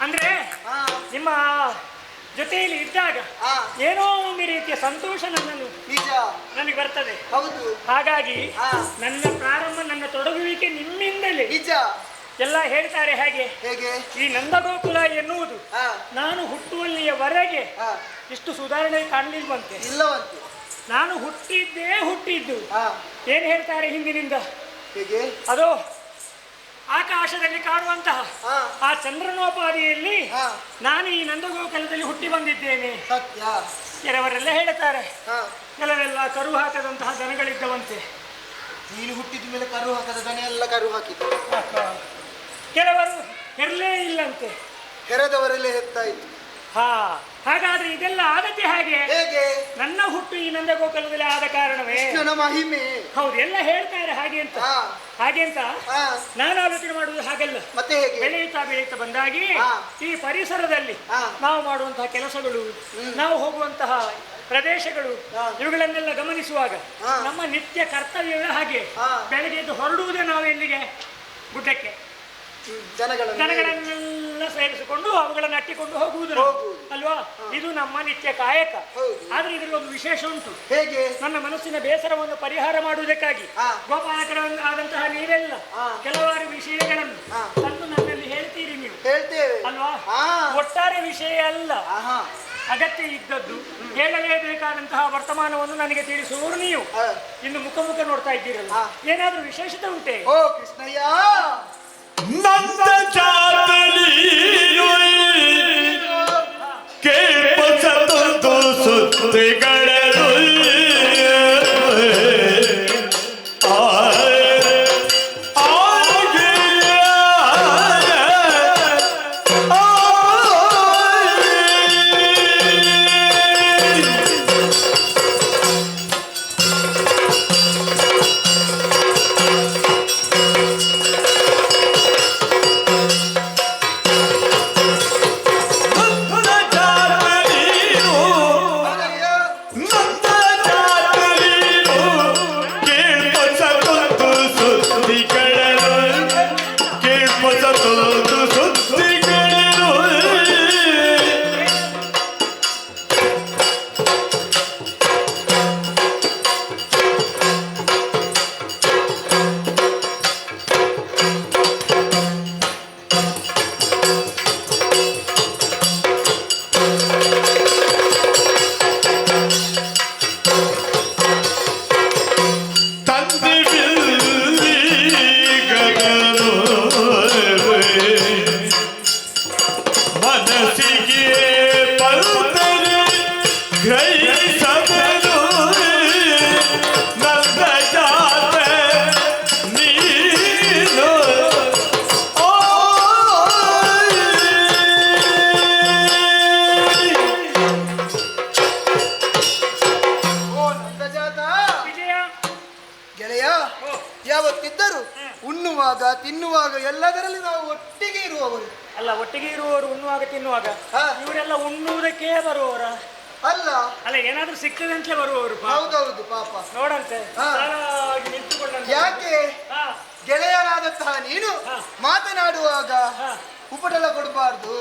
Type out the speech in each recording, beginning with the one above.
ಅಂದ್ರೆ ನಿಮ್ಮ ಜೊತೆಯಲ್ಲಿ ಇದ್ದಾಗ ಏನೋ ಒಂದು ರೀತಿಯ ಸಂತೋಷ ನನ್ನನ್ನು ನನಗೆ ಬರ್ತದೆ. ಹೌದು. ಹಾಗಾಗಿ ನನ್ನ ಪ್ರಾರಂಭ, ನನ್ನ ತೊಡಗುವಿಕೆ ನಿಮ್ಮಿಂದಲೇ. ನಿಜ. ಎಲ್ಲ ಹೇಳ್ತಾರೆ ಹಾಗೆ, ಈ ನಂದಗೋಕುಲ ಎನ್ನುವುದು ನಾನು ಹುಟ್ಟುವಲ್ಲಿಯವರೆಗೆ ಇಷ್ಟು ಸುಧಾರಣೆ ಕಾಣಲಿಲ್ವಂತೆ. ಇಲ್ಲವಂತೆ. ನಾನು ಹುಟ್ಟಿದ್ದು ಏನ್ ಹೇಳ್ತಾರೆ ಹಿಂದಿನಿಂದ, ಅದೋ ಆಕಾಶದಲ್ಲಿ ಕಾಣುವಂತಹ ಆ ಚಂದ್ರನೋಪಾದಿಯಲ್ಲಿ ನಾನು ಈ ನಂದಗೋಕುಲದಲ್ಲಿ ಹುಟ್ಟಿ ಬಂದಿದ್ದೇನೆ. ಸತ್ಯ. ಕೆಲವರೆಲ್ಲ ಹೇಳ್ತಾರೆ, ಕೆಲವೆಲ್ಲ ಕರು ಹಾಕದಂತಹ ದನಗಳಿದ್ದವಂತೆ. ನೀನು ಹುಟ್ಟಿದ ಮೇಲೆ ಕರು ಹಾಕದ ದನ ಎಲ್ಲ ಕರು ಹಾಕಿದ್ದು. ಕೆಲವರು ಹೆರಲೇ ಇಲ್ಲಂತೆ, ಹೆರದವರೆಲ್ಲ ಹೆತ್ತಾಯಿತು. ಹಾಗಾದ್ರೆ ಇದೆಲ್ಲ ಆಗತ್ತೆ ಹಾಗೆ. ನನ್ನ ಹುಟ್ಟು ಈ ನಂದಗೋಕುಲದಲ್ಲಿ ಆದ ಕಾರಣವೇ ನನ್ನ ಮಹಿಮೆ. ಹೌದು, ಎಲ್ಲ ಹೇಳ್ತಾರೆ ಹಾಗೆ ಅಂತ. ನಾನು ಆಲೋಚನೆ ಮಾಡುವುದು ಹಾಗಲ್ಲ. ಮತ್ತೆ ಬೆಳೆಯುತ್ತಾ ಬಂದಾಗಿ ಈ ಪರಿಸರದಲ್ಲಿ ನಾವು ಮಾಡುವಂತಹ ಕೆಲಸಗಳು, ನಾವು ಹೋಗುವಂತಹ ಪ್ರದೇಶಗಳು, ಇವುಗಳನ್ನೆಲ್ಲ ಗಮನಿಸುವಾಗ ನಮ್ಮ ನಿತ್ಯ ಕರ್ತವ್ಯವೇ ಹಾಗೆ. ಬೆಳಗ್ಗೆ ಎದ್ದು ಹೊರಡುವುದೇ ನಾವು ಎಲ್ಲಿಗೆ? ಗುಡ್ಡಕ್ಕೆ. ಜನಗಳನ್ನೆಲ್ಲ ಸೇರಿಸಿಕೊಂಡು ಅವುಗಳನ್ನು ಅಟ್ಟಿಕೊಂಡು ಹೋಗುವುದು ಅಲ್ವಾ? ಇದು ನಮ್ಮ ನಿತ್ಯ ಕಾಯಕ. ಆದ್ರೆ ಇದರಲ್ಲಿ ಒಂದು ವಿಶೇಷ ಉಂಟು. ಹೇಗೆ? ನನ್ನ ಮನಸ್ಸಿನ ಬೇಸರವನ್ನು ಪರಿಹಾರ ಮಾಡುವುದಕ್ಕಾಗಿ ಗೋಪಾಲಕರಾದಂತಹ ನೀವೆಲ್ಲ ಕೆಲವಾರು ವಿಷಯಗಳನ್ನು ತಂದು ನನ್ನಲ್ಲಿ ಹೇಳ್ತೀರಿ. ನೀವು ಹೇಳ್ತೇವೆ ಅಲ್ವಾ? ಒಟ್ಟಾರೆ ವಿಷಯ ಅಲ್ಲ, ಅಗತ್ಯ ಇದ್ದದ್ದು ಹೇಳಲೇಬೇಕಾದಂತಹ ವರ್ತಮಾನವನ್ನು ನನಗೆ ತಿಳಿಸುವವರು ನೀವು. ಇನ್ನು ಮುಖ ನೋಡ್ತಾ ಇದ್ದೀರಲ್ಲ, ಏನಾದ್ರೂ ವಿಶೇಷತೆ ಉಂಟೆ? ಓ ಕೃಷ್ಣಯ್ಯ, ನಂದ ಜಾತಲಿ ಕೇಳ್ಪಸತು ಸುದ್ದಿಗಳರು ತಿನ್ನುವಾಗ ಎಲ್ಲದರಲ್ಲಿ ನಾವು ಒಟ್ಟಿಗೆ ಇರುವವರು ಅಲ್ಲ. ಒಟ್ಟಿಗೆ ಇರುವವರು ಉಣ್ಣುವಾಗ ತಿನ್ನುವಾಗ ಇವರೆಲ್ಲ ಉಣ್ಣುವುದಕ್ಕೆ ಬರುವವರ ಅಲ್ಲ. ಅಲ್ಲ, ಏನಾದ್ರೂ ಸಿಗ್ತದೆ ಅಂತಲೇ ಬರುವವರು. ಹೌದೌದು, ಪಾಪ ನೋಡಂತೆ. ಯಾಕೆ ಗೆಳೆಯರಾದಂತಹ ನೀನು ಮಾತನಾಡುವಾಗ ಉಪಟಳ ಕೊಡಬಾರ್ದು.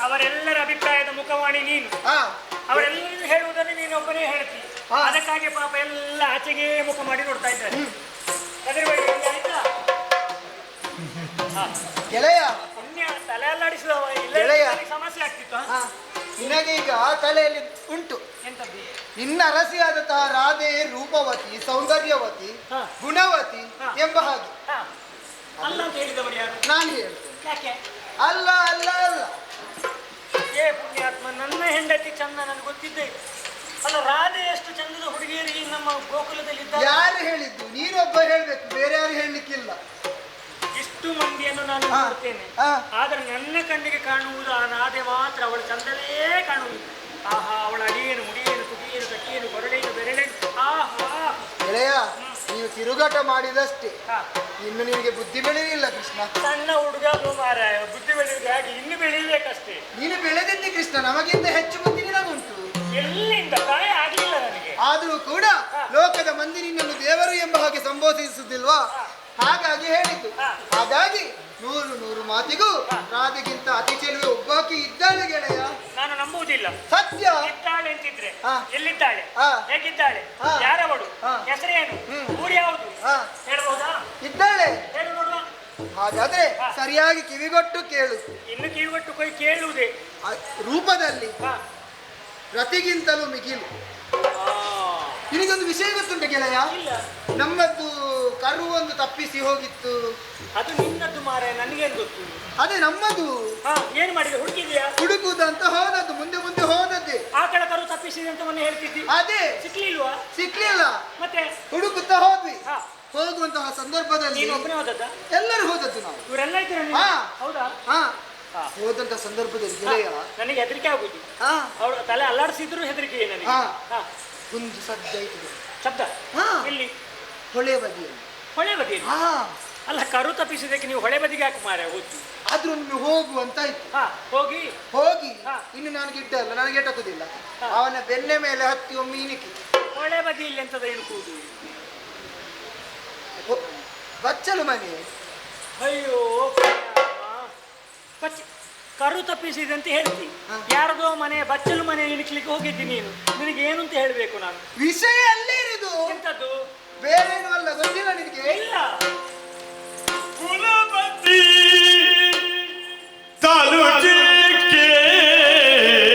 ಅವರೆಲ್ಲರ ಅಭಿಪ್ರಾಯದ ಮುಖವಾಣಿ ನೀನು. ಅವರೆಲ್ಲರೂ ಹೇಳುವುದನ್ನು ನೀನೊಬ್ಬನೇ ಹೇಳ್ತಿ. ಅದಕ್ಕಾಗಿ ಪಾಪ ಎಲ್ಲ ಆಚೆಗೆ ಮುಖ ಮಾಡಿ ನೋಡ್ತಾ ಇದ್ದಾರೆ. ಗೆಳೆಯ ಪುಣ್ಯ ತಲೆ ಅಲ್ಲಾಡಿಸಿದವ ಸಮಸ್ಯೆ ಆಗ್ತಿತ್ತು. ನಿನಗೆ ಈಗ ತಲೆಯಲ್ಲಿ ಉಂಟು ಎಂತದ್ದು? ನಿನ್ನ ಅರಸಿಯಾದಂತಹ ರಾಧೆ ರೂಪವತಿ, ಸೌಂದರ್ಯವತಿ, ಗುಣವತಿ ಎಂಬ ಹಾಗೆ ಅಲ್ಲ ಅಂತ ಹೇಳಿದವರು ಯಾರು? ನಾನು ಹೇಳ್ತೇನೆ. ಯಾಕೆ ಅಲ್ಲ ಅಲ್ಲ ಅಲ್ಲ? ಏ ಪುಣ್ಯಾತ್ಮ, ನನ್ನ ಹೆಂಡತಿ ಚಂದ ನನಗೆ ಗೊತ್ತಿದ್ದೆ. ಅಲ್ಲ, ರಾಧೆ ಎಷ್ಟು ಚಂದದ ಹುಡುಗಿಯರು ನಮ್ಮ ಗೋಕುಲದಲ್ಲಿ ಇದ್ದಾರೆ. ಯಾರು ಹೇಳಿದ್ದು? ನೀನೊಬ್ಬ ಹೇಳ್ಬೇಕು, ಬೇರೆ ಯಾರು ಹೇಳಲಿಕ್ಕಿಲ್ಲ. ಇಷ್ಟು ಮಂದಿಯನ್ನು ನಾನು ನೋಡ್ತೇನೆ, ಆದ್ರೆ ನನ್ನ ಕಣ್ಣಿಗೆ ಕಾಣುವುದು ಆ ರಾಧೆ ಮಾತ್ರ. ಅವಳ ಚಂದನೇ ಕಾಣುವುದು. ಆಹಾ, ಅವಳ ಅಡಿಯೇನು, ಮುಡಿಯೇನು, ತುಟಿಯೇನು, ತಟ್ಟಿಯೇನು, ಕೊರಡೆಯೇನು, ಬೆರಳೇನು. ಆಹಾ ಗೆಳೆಯ, ನೀವು ತಿರುಗಾಟ ಮಾಡಿದಷ್ಟೇ, ಇನ್ನು ನಿನಗೆ ಬುದ್ಧಿ ಬೆಳೆಯಲಿಲ್ಲ ಕೃಷ್ಣ. ಸಣ್ಣ ಹುಡುಗ ಮಾರಾಯ, ಬುದ್ಧಿ ಬೆಳೆಯುವುದು ಹಾಗೆ, ಇನ್ನು ಬೆಳೆಯಬೇಕಷ್ಟೇ. ನೀನು ಬೆಳೆದಿದ್ದಿ ಕೃಷ್ಣ, ನಮಗಿಂತ ಹೆಚ್ಚು ಬುದ್ಧಿ ನಿನಗುಂಟು. ಎಲ್ಲಿಂದ ಪ್ರಾಯ ಆಗಲಿಲ್ಲ ನನಗೆ. ಆದರೂ ಕೂಡ ಲೋಕದ ಮಂದಿ ನಿನ್ನನ್ನು ದೇವರು ಎಂಬ ಹಾಗೆ ಸಂಬೋಧಿಸುವುದಿಲ್ವಾ? ಹಾಗಾಗಿ ಹೇಳಿದ್ದು. ಹಾಗಾಗಿ ನೂರು ಮಾತಿಗೂ ರಾಧೆಗಿಂತ ಅತಿ ಚೆಲುವೆ ಒಬ್ಬಾಕಿ ಇದ್ದಾಳೆ ಗೆಳೆಯ. ನಾನು ನಂಬುವುದಿಲ್ಲ. ಸತ್ಯ. ಇದ್ದಾಳೆ ಅಂತಿದ್ರೆ ಹಾ. ಎಲ್ಲಿದ್ದಾಳೆ, ಹಾ. ಹೇಗಿದ್ದಾಳೆ, ಹಾ. ಯಾರವಳು, ಹಾ. ಹೆಸರೇನು, ಊರು ಯಾವುದು ಹೇಳ್ಬಹುದಾ? ಇದ್ದಾಳೆ. ಹೇಳು ನೋಡುವ. ಹಾಗಾದ್ರೆ ಸರಿಯಾಗಿ ಕಿವಿಗೊಟ್ಟು ಕೇಳು. ಇನ್ನು ಕಿವಿಗೊಟ್ಟು ಕೊಯ್ ಕೇಳುವುದೇ. ಆ ರೂಪದಲ್ಲಿ ಹಾ. ರತಿಗಿಂತಲೂ ಮಿಗಿಲು. ನಿನಗೊಂದು ವಿಷಯ ಗೊತ್ತುಂಟು ಗೆಳೆಯ? ಇಲ್ಲ. ನಮ್ಮದ್ದು ಕರು ಒಂದು ತಪ್ಪಿಸಿ ಹೋಗಿತ್ತು. ಅದು ನಿನ್ನದ್ದು ಮಾರೆ, ನನಗೇನು ಗೊತ್ತು? ಅದೇ ನಮ್ಮದು. ಹಾ, ಏನ್ ಮಾಡಿದೆ? ಹುಡುಕಿದ್ಯಾ? ಹುಡುಕುದಂತ ಹೋದದ್ದು, ಮುಂದೆ ಹೋದದ್ದೇ. ಆಕಳ ಕರು ತಪ್ಪಿಸಿದೆ ಅಂತ ಮೊನ್ನೆ ಹೇಳ್ತಿದ್ದಿ. ಅದೇ ಸಿಕ್ಲಿಲ್ವಾ? ಸಿಕ್ಲಿಲ್ಲ. ಮತ್ತೆ ಹುಡುಕುತ್ತಾ ಹೋದ್ವಿ. ಹಾ. ಹೋಗುವಂತಹ ಸಂದರ್ಭದಲ್ಲಿ ನೀನು ಒಬ್ಬನೇ ಹೋದದ್ದ? ಎಲ್ಲರೂ ಹೋದದ್ದು ನಾವು. ಇವರೆಲ್ಲ ಇದ್ದೀರ? ಹಾ. ಹೌದಾ? ಹಾ. ಹಾ. ಹೋದಂತ ಸಂದರ್ಭದಲ್ಲಿ ಗೆಳೆಯ ನನಗೆ ಹೆದರಿಕೆ ಆಗುದು. ಹಾ. ಅವಳು ತಲೆ ಅಲ್ಲಾಡಿಸಿದ್ರು ಹೆದರಿಕೆ ನನಗೆ. ಹಾ. ಹಾ. ಒಂದು ಸದ್ದಾಯ್ತು. ಶಬ್ದ? ಹಾ. ಎಲ್ಲಿ? ಹೊಳೆ ಬದಿಯಲ್ಲಿ. ಹೊಳೆ ಬದಿಯಲ್ಲಿ? ಹಾ. ಅಲ್ಲ, ಕರು ತಪ್ಪಿಸಿದಕ್ಕೆ ನೀವು ಹೊಳೆ ಬದಿಗೆ ಹಾಕಿ ಮಾರೆ ಹೋದ್ದು. ಆದ್ರೂ ಒಮ್ಮೆ ಹೋಗುವಂತಾಯ್ತು. ಹಾ, ಹೋಗಿ ಹಾ. ಇನ್ನು ನಾನು ಗಿಡ್ಡ ಅಲ್ಲ, ನನಗೆ ಎಟಕುದಿಲ್ಲ. ಅವನ ಬೆನ್ನೆ ಮೇಲೆ ಹತ್ತಿ ಒಮ್ಮೆ ಇಣಿಕಿ. ಹೊಳೆ ಬದಿಯಲ್ಲಿ ಎಂತದ ಇಣುಕುವುದು? ಬಚ್ಚಲು ಮನೆ. ಅಯ್ಯೋ ಕರು ತಪ್ಪಿಸಿದೆ ಅಂತ ಹೇಳ್ತಿ. ಯಾರದೋ ಮನೆ ಬಚ್ಚಲು ಮನೆ ಇಣಿಕ್ಲಿಕ್ಕೆ ಹೋಗಿದ್ದಿ ನೀನು. ನಿನಗೆ ಏನು ಅಂತ ಹೇಳ್ಬೇಕು ನಾನು? ವಿಷಯ ಅಲ್ಲೇ ಇರುದು. ಎಂತದ್ದು? ಬೇರೇನು ಅಲ್ಲ, ಗೊತ್ತಿಲ್ಲ ನಿನಗೆ? ಇಲ್ಲ. ಕುಲಪತಿ ತಲುಜಿ ಕೇಳಿಬಡು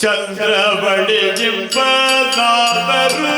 ಚಂದ್ರಬಡಿ ಜಿಂಪದಾದರು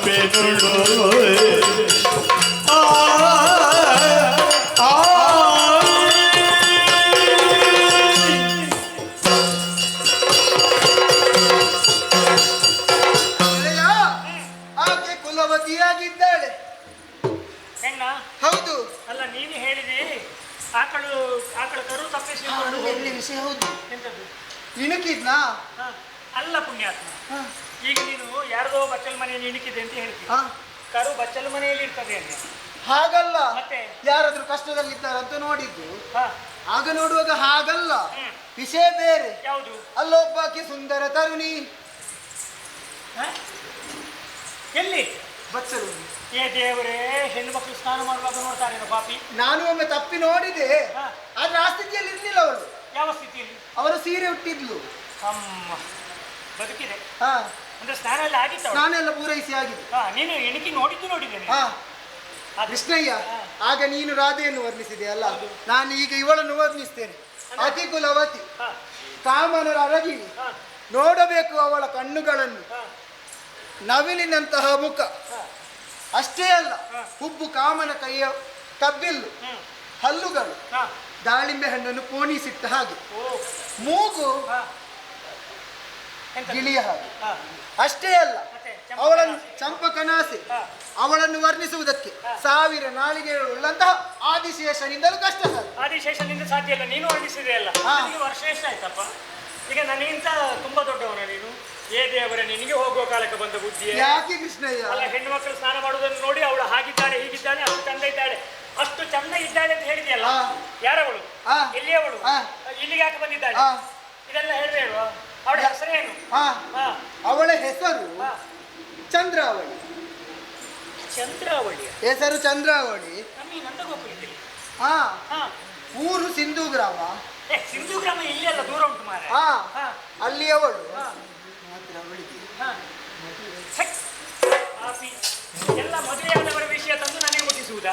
ಬಿಡುಳು ಇಣುಕಿದ್ನಾ? ಅಲ್ಲ ಪುಣ್ಯಾತ್ಮ, ಈಗ ನೀನು ಯಾರದೋ ಬಚ್ಚಲು ಮನೆಯಲ್ಲಿ ಇಣುಕಿದೆ ಅಂತ ಹೇಳ್ತೀವಿ. ಕರು ಬಚ್ಚಲು ಮನೆಯಲ್ಲಿ ಇರ್ತದೆ ಅಂತ. ಹಾಗಲ್ಲ, ಮತ್ತೆ ಯಾರಾದ್ರೂ ಕಷ್ಟದಲ್ಲಿದ್ದಾರಂತ ನೋಡಿದ್ದು. ಆಗ ನೋಡುವಾಗ ಹಾಗಲ್ಲ, ವಿಷಯ ಬೇರೆ. ಯಾವುದು? ಅಲ್ಲೊಬ್ಬಾಕಿ ಸುಂದರ ತರುಣಿ. ಎಲ್ಲಿ? ಬಚ್ಚಲು. ಏ ದೇವರೇ, ಹೆಣ್ಣು ಮಕ್ಕಳು ಸ್ನಾನ ಮಾಡುವಾಗ ನೋಡ್ತಾರೆ ಪಾಪಿ. ನಾನು ಒಮ್ಮೆ ತಪ್ಪಿ ನೋಡಿದೆ, ಆದ್ರೆ ಆ ಸ್ಥಿತಿಯಲ್ಲಿ ಇರ್ಲಿಲ್ಲ ಅವಳು. ಯಾವ ಸ್ಥಿತಿಯಲ್ಲಿ? ಅವರು ಸೀರೆ ಉಟ್ಟಿದ್ಲು. ಅಮ್ಮ, ಬದುಕಿದೆ. ಅಂದ್ರೆ ಸ್ನಾನ ಎಲ್ಲ ಆಗಿತ್ತು? ನಾನೆಲ್ಲ ಪೂರೈಸಿ ಆಗಿದೆ. ನೀನು ಎಣಿಕೆ ನೋಡಿದ್ದೇನೆ. ಕೃಷ್ಣಯ್ಯ, ಆಗ ನೀನು ರಾಧೆಯನ್ನು ವರ್ಣಿಸಿದೆ ಅಲ್ಲ, ನಾನು ಈಗ ಇವಳನ್ನು ವರ್ಣಿಸ್ತೇನೆ. ಅತಿ ಕುಲವತಿ, ಕಾಮನರ ಅರಗಿಣಿ. ನೋಡಬೇಕು ಅವಳ ಕಣ್ಣುಗಳನ್ನು, ನವಿಲಿನಂತಹ ಮುಖ. ಅಷ್ಟೇ ಅಲ್ಲ, ಹುಬ್ಬು ಕಾಮನ ಕೈಯ ಕಬ್ಬಿಲ್ಲು, ಹಲ್ಲುಗಳು ದಾಳಿಂಬೆ ಹಣ್ಣನ್ನು ಪೋಣಿಸಿಟ್ಟ ಹಾಗೆ, ಮೂಗು ಗಿಳಿಯ ಹಾಗೆ. ಅಷ್ಟೇ ಅಲ್ಲ, ಅವಳನ್ನು ಚಂಪಕನಾಸೆ. ಅವಳನ್ನು ವರ್ಣಿಸುವುದಕ್ಕೆ 1000 ನಾಲಿಗೆಗಳುಳ್ಳಂತಹ ಆದಿಶೇಷನಿಂದಲೂ ಕಷ್ಟ ಸರ್. ಆದಿಶೇಷನಿಂದ ಸಾಧ್ಯ ಇಲ್ಲ. ನೀನು ವರ್ಣಿಸಿದೆ ಅಲ್ಲ, ವರ್ಷ ಎಷ್ಟಾಯ್ತಪ್ಪ? ಈಗ ನನಗಿಂತ ತುಂಬಾ ದೊಡ್ಡವನ ನೀನು. ಏ ದೇವರ, ನಿನಗೆ ಹೋಗುವ ಕಾಲಕ್ಕೆ ಬಂದ ಬುದ್ಧಿ. ಯಾಕೆ ಕೃಷ್ಣಯ್ಯ? ಅಲ್ಲ, ಹೆಣ್ಣು ಮಕ್ಕಳು ಸ್ನಾನ ಮಾಡುವುದನ್ನು ನೋಡಿ ಅವಳು ಹಾಗಿದ್ದಾಳೆ, ಹೀಗಿದ್ದಾಳೆ, ಅಷ್ಟು ಚಂದ ಇದ್ದಾಳೆ, ಅಷ್ಟು ಚಂದ ಇದ್ದಾಳೆ ಅಂತ ಹೇಳಿದೆಯಲ್ಲ. ಯಾರವಳು? ಎಲ್ಲಿಯವಳು? ಇಲ್ಲಿಗೆ ಯಾಕೆ ಬಂದಿದ್ದಾಳೆ? ಇದೆಲ್ಲ ಹೇಳ್ಬೇಡ. ಅವಳ ಹೆಸರೇನು? ಅವಳ ಹೆಸರು ಚಂದ್ರಾವಳಿ. ಚಂದ್ರಾವಳಿ ಹೆಸರು ಚಂದ್ರಾವಳಿ. ನಮಗೆ ನಂದಗೋಪುರದಲ್ಲಿ. ಊರು ಸಿಂಧು ಗ್ರಾಮ. ಸಿಂಧು ಗ್ರಾಮ ಇಲ್ಲಿ ಅಲ್ಲ, ದೂರ ಉಂಟು ಮಾರೆ. ಅಲ್ಲಿಯವಳು. ಅವಳಿಗೆ ಹಾ. ಛೆ! ಪಾಪಿ. ಎಲ್ಲ ಮದುವೆಯಾದವರ ವಿಷಯ ತಂದು ನನಗೆ ಮುಟ್ಟಿಸುವುದಾ?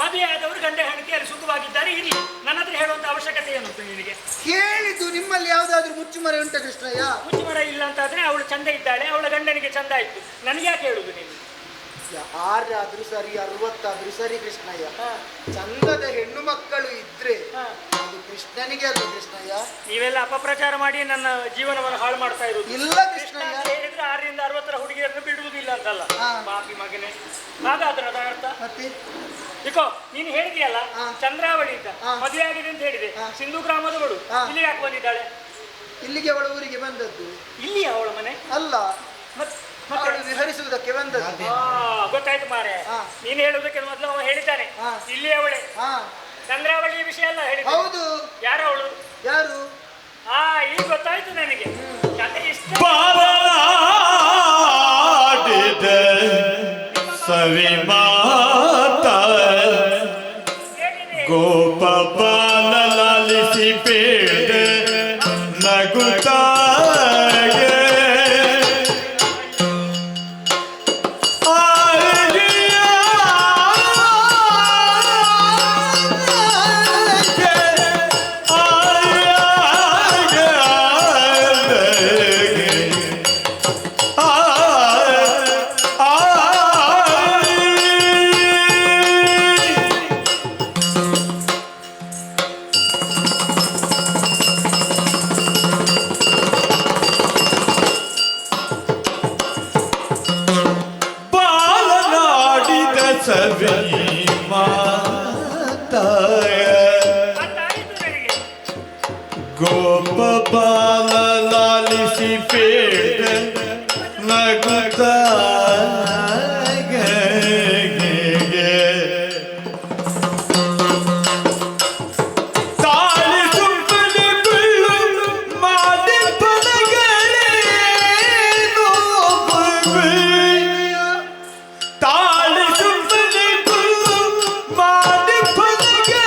ಮದುವೆಯಾದವರು ಗಂಡ ಹೆಂಡತಿಯಲ್ಲಿ ಸುಖವಾಗಿದ್ದಾರೆ, ಇರಲಿ. ನನ್ನ ಹತ್ರ ಹೇಳುವಂತ ಅವಶ್ಯಕತೆ ಏನುಂಟು ನಿನಗೆ? ಕೇಳಿದ್ದು ನಿಮ್ಮಲ್ಲಿ ಯಾವ್ದಾದ್ರು ಮುಚ್ಚುಮರೆ ಉಂಟ ಕೃಷ್ಣಯ್ಯ? ಮುಚ್ಚುಮರ ಇಲ್ಲ ಅಂತಾದ್ರೆ ಅವಳು ಚಂದ ಇದ್ದಾಳೆ, ಅವಳ ಗಂಡನಿಗೆ ಚಂದ ಆಯ್ತು, ನನಗೆ ಯಾಕೆ ಹೇಳುದು ನೀನು? ಯಾರಾದ್ರೂ ಸರಿ, 60 ಆದ್ರೂ ಸರಿ ಕೃಷ್ಣಯ್ಯ. ಚಂದದ ಹೆಣ್ಣು ಮಕ್ಕಳು ಇದ್ರೆ ಅದು ಕೃಷ್ಣನಿಗೆ ಅಲ್ಲ ಕೃಷ್ಣಯ್ಯ. ನೀವೆಲ್ಲ ಅಪಪ್ರಚಾರ ಮಾಡಿ ನನ್ನ ಜೀವನವನ್ನು ಹಾಳು ಮಾಡ್ತಾ ಇರುವುದು. ಇಲ್ಲ ಕೃಷ್ಣ ಕೃಷ್ಣಯ್ಯ. ಅಂತ ಹೇಳಿದ್ರೆ 6 ರಿಂದ 60 ಹುಡುಗಿಯರನ್ನು ಬಿಡುವುದಿಲ್ಲ ಅಂತಲ್ಲ. ಪಾಪಿ ಮಗನೇ, ಹಾಗಾದ್ರೆ ಅದರ ಅರ್ಥ ಮತ್ತೆ ಇಕೋ ನೀನು ಹೇಳಿದೆಯಲ್ಲ ಚಂದ್ರಾವಳಿ ಅಂತ ಮದುವೆ ಆಗಿದೆ ಅಂತ ಹೇಳಿದೆ. ಸಿಂಧು ಗ್ರಾಮದವಳು ಇಲ್ಲಿ ಯಾಕೆ ಬಂದಿದ್ದಾಳೆ? ಇಲ್ಲಿಗೆ ಅವಳ ಊರಿಗೆ ಬಂದದ್ದು. ಇಲ್ಲಿ ಅವಳ ಮನೆ ಅಲ್ಲ, ಅವಳು ವಿಹರಿಸುವುದಕ್ಕೆ ಬಂದದ್ದು. ಗೊತ್ತಾಯ್ತು ಮಾರೆ. ನೀನು ಹೇಳುವುದಕ್ಕೆ ಮೊದಲು ಅವ ಹೇಳಿದ್ದಾನೆ ಇಲ್ಲಿ ಅವಳೆ. ಚಂದ್ರಾವಳಿಯ ವಿಷಯ ಅಲ್ಲ ಹೇಳಿದ. ಹೌದು. ಯಾರು ಅವಳು? ಯಾರು? ಈಗ ಗೊತ್ತಾಯ್ತು ನನಗೆ. ಇಷ್ಟ ಬಾಬಲಾಡಿದ ಸವಿ ಮಾತ ಗೋಪಾಲ ಲಾಲಿಸಿ ಬೇಡ ನಗುತ್ತಾಗೆ ಗೋಪಾಲ ಲಾಲಿಸಿ ಬೇಡ ನಗುತ್ತಾಗೆ ತಾಳಿ ಸುಮ್ಮನೆ ಬೀಳು ಮಾಡಿ ಪದಗಳೇನು ತಾಳಿ ಸುಮ್ಮನೆ ಬೀಳು ಮಾಡಿ ಪದಗಳೇನು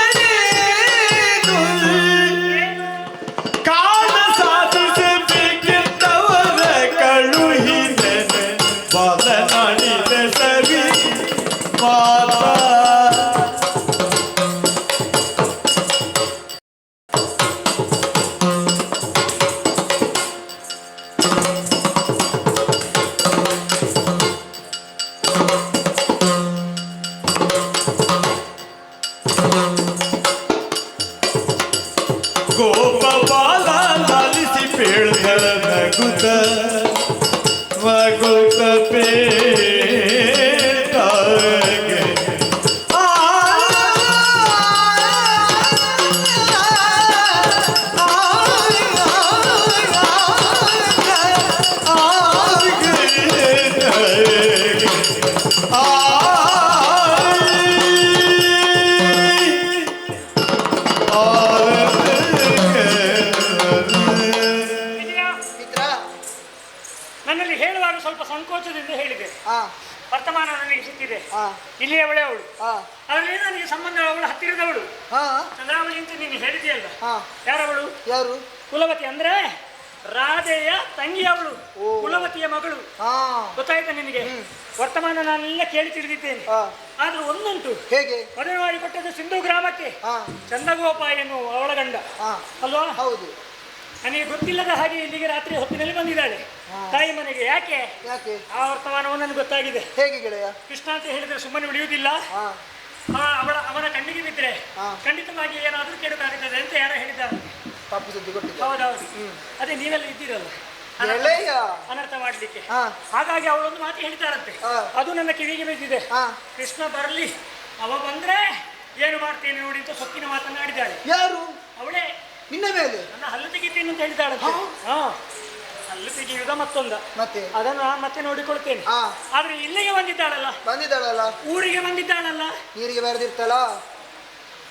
ಕಾಲ ಸಾಧಿಸಬೇಕೆಂದವರ ಕಳುಹಿದನೆ ಬದಲಾಡಿದ ಸವಿ ಮಾತಾ ಗೋಪಾಲ ಲಾಲಿಸಿ ಬೇಳ್ದಳ ನಗುತ್ತ ಮಗುತ್ತ ಪೇಟಾಗೆ ನನ್ನಲ್ಲಿ ಹೇಳುವಾಗ ಸ್ವಲ್ಪ ಸಂಕೋಚದಿಂದ ಹೇಳಿದೆ. ವರ್ತಮಾನ ನನಗೆ ಸಿಕ್ಕಿದೆ. ಇಲ್ಲಿ ಅವಳೆ ಅವಳು, ಅದರಲ್ಲಿ ನನಗೆ ಸಂಬಂಧ ಅವಳು ಹತ್ತಿರದವಳು. ಚಂದ್ರಾವಳಿ ಅಂತ ನೀನು ಹೇಳಿದೆಯಲ್ಲ, ಯಾರವಳು? ಯಾರು? ಕುಲವತಿ ಅಂದ್ರೆ ರಾಧೆಯ ತಂಗಿ ಅವಳು, ಕುಲವತಿಯ ಮಗಳು. ಗೊತ್ತಾಯ್ತಾ ನಿನಗೆ? ವರ್ತಮಾನ ನಾನೆಲ್ಲ ಕೇಳಿ ತಿಳಿದಿದ್ದೇನೆ. ಆದ್ರೂ ಒಂದುಂಟು. ಹೇಗೆ? ಮದುವೆ ಮಾಡಿ ಕೊಟ್ಟದ್ದು ಸಿಂಧು ಗ್ರಾಮಕ್ಕೆ ಚಂದಗೋಪ ಎನ್ನುವ ಅವಳ ಗಂಡ ಅಲ್ವಾ? ಹೌದು. ನನಗೆ ಗೊತ್ತಿಲ್ಲದ ಹಾಗೆ ಇಲ್ಲಿಗೆ ರಾತ್ರಿ ಹೊತ್ತಿನಲ್ಲಿ ಬಂದಿದ್ದಾಳೆ ತಾಯಿ ಮನೆಗೆ. ಯಾಕೆ? ಆ ವರ್ತಮಾನವು ನನಗೆ ಗೊತ್ತಾಗಿದೆ. ಹೇಗೆ ಗೆಳೆಯ? ಕೃಷ್ಣ ಅಂತ ಹೇಳಿದ್ರೆ ಸುಮ್ಮನೆ ಉಳಿಯುವುದಿಲ್ಲ. ಅವನ ಕಣ್ಣಿಗೆ ಬಿದ್ದರೆ ಖಂಡಿತವಾಗಿ ಏನಾದ್ರೂ ಕೆಡುಕಾಗುತ್ತದೆ ಅಂತ ಯಾರೋ ಹೇಳಿದ್ದಾರೆ. ತಪ್ಪು ಸುದ್ದಿ ಕೊಟ್ಟಿದ್ದ. ಹೌದೌದು. ಅದೇ ನೀವೆಲ್ಲ ಇದ್ದೀರಲ್ಲ ಅನರ್ಥ ಮಾಡ್ಲಿಕ್ಕೆ. ಹಾಗಾಗಿ ಅವಳೊಂದು ಮಾತು ಹೇಳಿದ್ದಾರಂತೆ, ಅದು ನನ್ನ ಕಿವಿಗೆ ಬಿದ್ದಿದೆ. ಕೃಷ್ಣ ಬರಲಿ, ಅವ ಬಂದ್ರೆ ಏನು ಮಾಡ್ತೇನೆ ನೋಡಿ ಅಂತ ಸೊಕ್ಕಿನ ಮಾತನಾಡಿದ್ದಾಳೆ. ಯಾರು? ಅವಳೇ. ನಿನ್ನ ಮೇಲೆ ನನ್ನ ಹಲ್ಲು ತೆಗಿತೇನೆ ಅಂತ ಹೇಳಿದ್ದಾಳಂತೆ. ಹಲ್ಲು ತೆಗೆಯುವುದ ಮತ್ತೆ ಅದನ್ನು ಮತ್ತೆ ನೋಡಿಕೊಳ್ತೇನೆ. ಆದ್ರೆ ಇಲ್ಲಿಗೆ ಬಂದಿದ್ದಾಳಲ್ಲ, ಊರಿಗೆ ಬಂದಿದ್ದಾಳಲ್ಲ, ನೀರಿಗೆ ಬರೆದಿರ್ತಾಳ,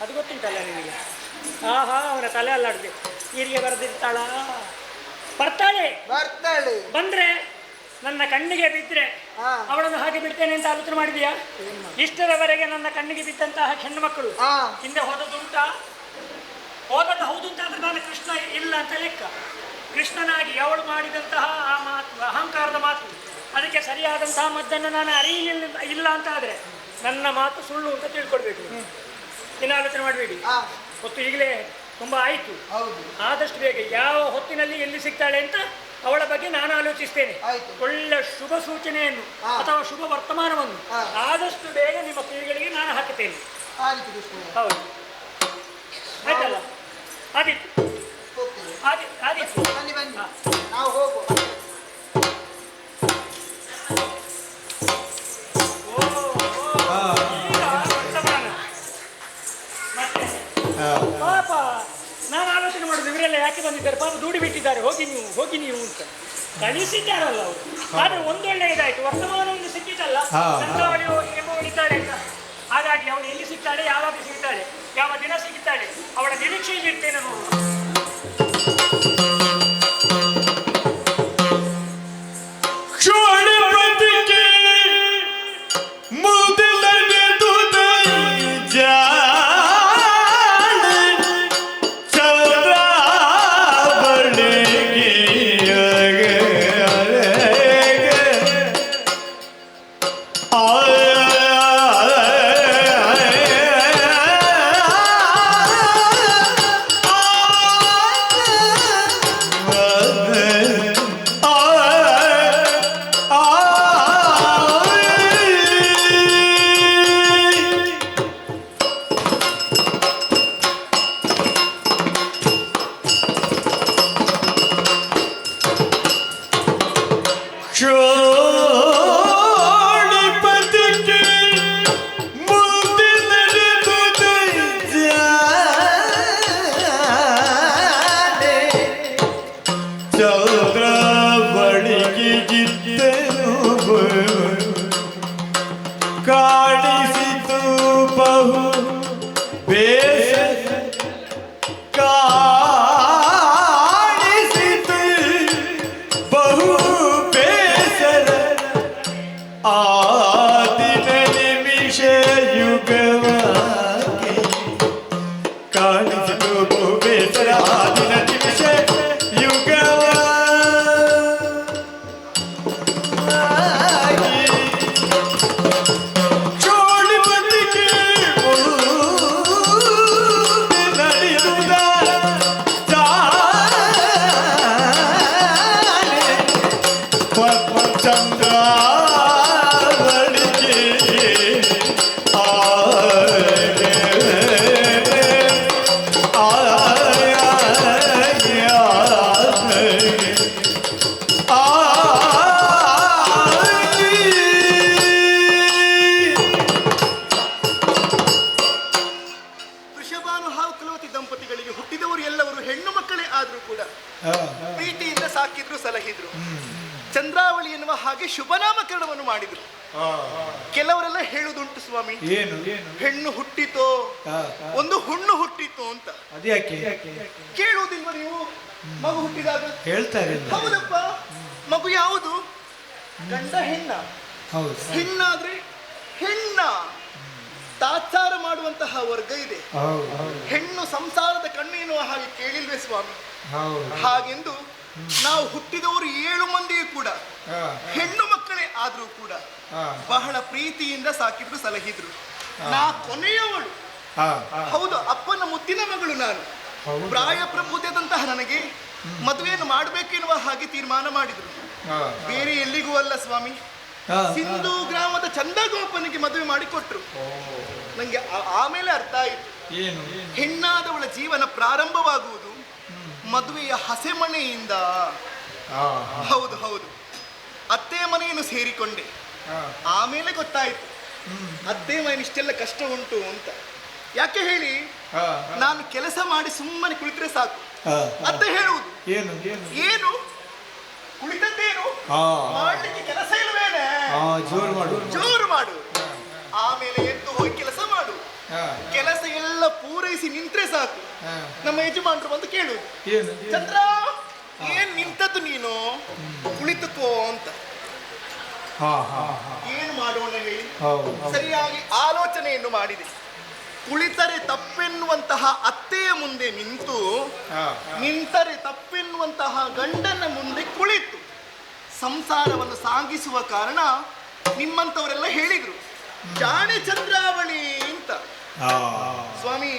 ಅದು ಗೊತ್ತುಂಟಲ್ಲ ನಿನಗೆ? ಅವನ ತಲೆ ಅಲ್ಲಾಡ್ದೆ. ನೀರಿಗೆ ಬರೆದಿರ್ತಾಳ, ಬರ್ತಾಳೆ. ಬಂದ್ರೆ ನನ್ನ ಕಣ್ಣಿಗೆ ಬಿದ್ದರೆ ಅವಳನ್ನು ಹಾಗೆ ಬಿಡ್ತೇನೆ ಅಂತ ಆಲೋಚನೆ ಮಾಡಿದೀಯಾ? ಇಷ್ಟರವರೆಗೆ ನನ್ನ ಕಣ್ಣಿಗೆ ಬಿದ್ದಂತಹ ಹೆಣ್ಣು ಮಕ್ಕಳು ಹಿಂದೆ ಹೋದದ್ದು ಹೌದು ಅಂತ ಆದ್ರೆ ನಾನು ಕೃಷ್ಣ ಇಲ್ಲ ಅಂತ ಲೆಕ್ಕ. ಕೃಷ್ಣನಾಗಿ ಅವಳು ಮಾಡಿದಂತಹ ಆ ಮಾತು ಅಹಂಕಾರದ ಮಾತು, ಅದಕ್ಕೆ ಸರಿಯಾದಂತಹ ಮದ್ದನ್ನು ನಾನು ಅರಿಯಲಿಲ್ಲ ಇಲ್ಲ ಅಂತ ಆದರೆ ನನ್ನ ಮಾತು ಸುಳ್ಳು ಅಂತ ತಿಳ್ಕೊಳ್ಬೇಕು. ಇನ್ನು ಆಲೋಚನೆ ಮಾಡಬೇಡಿ. ಹೊತ್ತು ಈಗಲೇ ತುಂಬ ಆಯಿತು. ಆದಷ್ಟು ಬೇಗ ಯಾವ ಹೊತ್ತಿನಲ್ಲಿ ಎಲ್ಲಿ ಸಿಗ್ತಾಳೆ ಅಂತ ಅವಳ ಬಗ್ಗೆ ನಾನು ಆಲೋಚಿಸ್ತೇನೆ. ಒಳ್ಳೆ ಶುಭ ಸೂಚನೆಯನ್ನು ಅಥವಾ ಶುಭ ವರ್ತಮಾನವನ್ನು ಆದಷ್ಟು ಬೇಗ ನಿಮ್ಮ ಕಿವಿಗಳಿಗೆ ನಾನು ಹಾಕುತ್ತೇನೆ. ಹೌದು, ಆಯ್ತಲ್ಲ? ಆದಿತ್ತು ಆದಿತ್ತು ನಾವು ಹೋಗುವ. ಪಾಪ ನಾನು ಆಲೋಚನೆ ಮಾಡುದು ಇವರೆಲ್ಲ ಯಾಕೆ ಬಂದಿದ್ದಾರೆ, ಪಾಪ ದುಡಿ ಬಿಟ್ಟಿದ್ದಾರೆ, ಹೋಗಿ ನೀವು ಅಂತ ಕಳಿಸಿದ್ದಾರಲ್ಲ ಅವರು. ಆದ್ರೆ ಒಂದೊಳ್ಳೆ ಇದಾಯ್ತು, ವರ್ತಮಾನವನ್ನು ಸಿಕ್ಕಿತಲ್ಲ, ಚಂದ್ರಾವಳಿ ಎಂಬುವಳಿದ್ದಾಳೆ ಅಂತ. ಹಾಗಾಗಿ ಅವಳು ಎಲ್ಲಿ ಸಿಗ್ತಾಳೆ, ಯಾವಾಗ ಸಿಗ್ತಾಳೆ, ಯಾವ ದಿನ ಸಿಗ್ತಾಳೆ, ಅವಳ ನಿರೀಕ್ಷೆಯಲ್ಲಿ ಇರ್ತೇನೆ ನೋಡು. ಕಾಣಿಸಿತು ಬಹು ಬೇಸ ಕಾಣಿಸಿತು ಬಹು ಬೇಸರ ಆ ದಿನ ನಿಮಿಷ ಯುಗವಾಗಿ ಕಾಣಿಸಿತು ಬಹು ಬೇಸರ ಆ ದಿನ ನಿಮಿಷ ಚಂದ್ರಾವಳಿ ಎನ್ನುವ ಹಾಗೆ ಶುಭನಾಮಕರಣವನ್ನು ಮಾಡಿದ್ರು. ಕೆಲವರೆಲ್ಲ ಹೇಳುದುಂಟು ಸ್ವಾಮಿ, ಏನು ಹೆಣ್ಣು ಹುಟ್ಟಿತೋ ಒಂದು ಹುಣ್ಣು ಹುಟ್ಟಿತೋ ಅಂತ. ಅದ್ಯಾಕೆ ಕೇಳುವುದಿಲ್ವ ನೀವು? ಮಗು ಹುಟ್ಟಿದಾಗ ಹೇಳ್ತಾರೆ. ಹೌದಪ್ಪ, ಮಗು ಯಾವುದು? ಗಂಡ ಹೆಣ್ಣ? ಹೆಣ್ಣಾದ್ರೆ ಹೆಣ್ಣ ತಾತ್ಸಾರ ಮಾಡುವಂತಹ ವರ್ಗ ಇದೆ. ಹೆಣ್ಣು ಸಂಸಾರದ ಕಣ್ಣು ಎನ್ನುವ ಹಾಗೆ ಕೇಳಿಲ್ವೇ ಸ್ವಾಮಿ? ಹಾಗೆಂದು ನಾವು ಹುಟ್ಟಿದವರು 7 ಮಂದಿಯೂ ಕೂಡ ಹೆಣ್ಣು ಮಕ್ಕಳೇ ಆದ್ರೂ ಕೂಡ ಬಹಳ ಪ್ರೀತಿಯಿಂದ ಸಾಕಿದ್ರು, ಸಲಹಿದ್ರು. ನಾ ಕೊನೆಯವಳು. ಹೌದು, ಅಪ್ಪನ ಮುದ್ದಿನ ಮಗಳು ನಾನು. ಪ್ರಾಯ ಪ್ರಬುದ್ಧದಂತಹ ನನಗೆ ಮದುವೆಯನ್ನು ಮಾಡಬೇಕೆನ್ನುವ ಹಾಗೆ ತೀರ್ಮಾನ ಮಾಡಿದ್ರು. ಬೇರೆ ಎಲ್ಲಿಗೂ ಅಲ್ಲ ಸ್ವಾಮಿ, ಸಿಂಧು ಗ್ರಾಮದ ಚಂದಗೋಪನಿಗೆ ಮದುವೆ ಮಾಡಿಕೊಟ್ರು. ನಂಗೆ ಆಮೇಲೆ ಅರ್ಥ ಆಯಿತು, ಹೆಣ್ಣಾದವಳ ಜೀವನ ಪ್ರಾರಂಭವಾಗುವುದು ಮದುವೆಯ ಹಸೆಮಣೆಯಿಂದ. ಹೌದು ಹೌದು, ಅತ್ತೆ ಮನೆಯನ್ನು ಸೇರಿಕೊಂಡೆ. ಆಮೇಲೆ ಗೊತ್ತಾಯ್ತು ಅತ್ತೆ ಮನೆ ಇಷ್ಟೆಲ್ಲ ಕಷ್ಟ ಉಂಟು ಅಂತ. ಯಾಕೆ ಹೇಳಿ, ನಾನು ಕೆಲಸ ಮಾಡಿ ಸುಮ್ಮನೆ ಕುಳಿತರೆ ಸಾಕು, ಅತ್ತೆ ಹೇಳುವುದು ಏನು ಕುಳಿತದ್ದೇನು ಮಾಡ್ಲಿಕ್ಕೆ ಕೆಲಸ ಇಲ್ವೇನೆ, ಜೋರು ಮಾಡು. ಆಮೇಲೆ ಎದ್ದು ಹೋಗಿ ಕೆಲಸ ಮಾಡು. ಕೆಲಸ ಎಲ್ಲ ಪೂರೈಸಿ ನಿಂತ್ರೆ ಸಾಕು, ನಮ್ಮ ಯಜಮಾನರು ಬಂದು ಕೇಳುವುದು, ಚಂದ್ರ ಏನ್ ನಿಂತದ್ದು ನೀನು, ಕುಳಿತುಕೋ ಅಂತ. ಏನು ಮಾಡೋಣ ಹೇಳಿ? ಸರಿಯಾಗಿ ಆಲೋಚನೆಯನ್ನು ಮಾಡಿದೆ. ಕುಳಿತರೆ ತಪ್ಪೆನ್ನುವಂತಹ ಅತ್ತೆಯ ಮುಂದೆ ನಿಂತರೆ ತಪ್ಪೆನ್ನುವಂತಹ ಗಂಡನ ಮುಂದೆ ಕುಳಿತು ಸಂಸಾರವನ್ನು ಸಾಗಿಸುವ ಕಾರಣ ನಿಮ್ಮಂತವರೆಲ್ಲ ಹೇಳಿದ್ರು ಜಾಣೆ ಚಂದ್ರಾವಳಿ ಅಂತ. ಸ್ವಾಮಿ,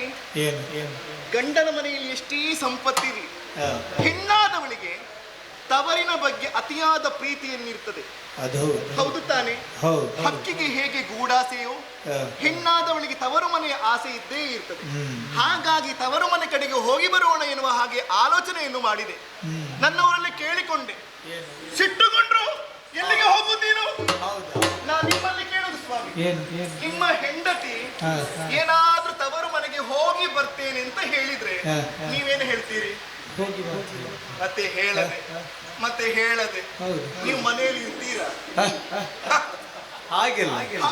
ಗಂಡನ ಮನೆಯಲ್ಲಿ ಎಷ್ಟೇ ಸಂಪತ್ತಿರಲಿ, ಹೆಣ್ಣಾದವಳಿಗೆ ತವರಿನ ಬಗ್ಗೆ ಅತಿಯಾದ ಪ್ರೀತಿಯನ್ನಿರ್ತದೆ. ಹೌದು ತಾನೆ? ಹಕ್ಕಿಗೆ ಹೇಗೆ ಗೂಡಾಸೆಯೋ ಹೆಣ್ಣಾದವಳಿಗೆ ತವರು ಮನೆಯ ಆಸೆ ಇದ್ದೇ ಇರ್ತದೆ. ಹಾಗಾಗಿ ತವರು ಮನೆ ಕಡೆಗೆ ಹೋಗಿ ಬರೋಣ ಎನ್ನುವ ಹಾಗೆ ಆಲೋಚನೆಯನ್ನು ಮಾಡಿದೆ. ನನ್ನವರಲ್ಲಿ ಕೇಳಿಕೊಂಡೆ, ಸಿಟ್ಟುಕೊಂಡ್ರು ಎಲ್ಲಿಗೆ ಹೋಗುತ್ತೀನು? ನಾನು ನಿಮ್ಮಲ್ಲಿ ಕೇಳುದು ಸ್ವಾಮಿ, ನಿಮ್ಮ ಹೆಂಡತಿ ಏನಾದ್ರೂ ತವರು ಮನೆಗೆ ಹೋಗಿ ಬರ್ತೇನೆ ಅಂತ ಹೇಳಿದ್ರೆ ನೀವೇನು ಹೇಳ್ತೀರಿ? ಮತ್ತೆ ಹೇಳದೆ ನೀವು ಮನೆಯಲ್ಲಿ ಇರ್ತೀರಾ?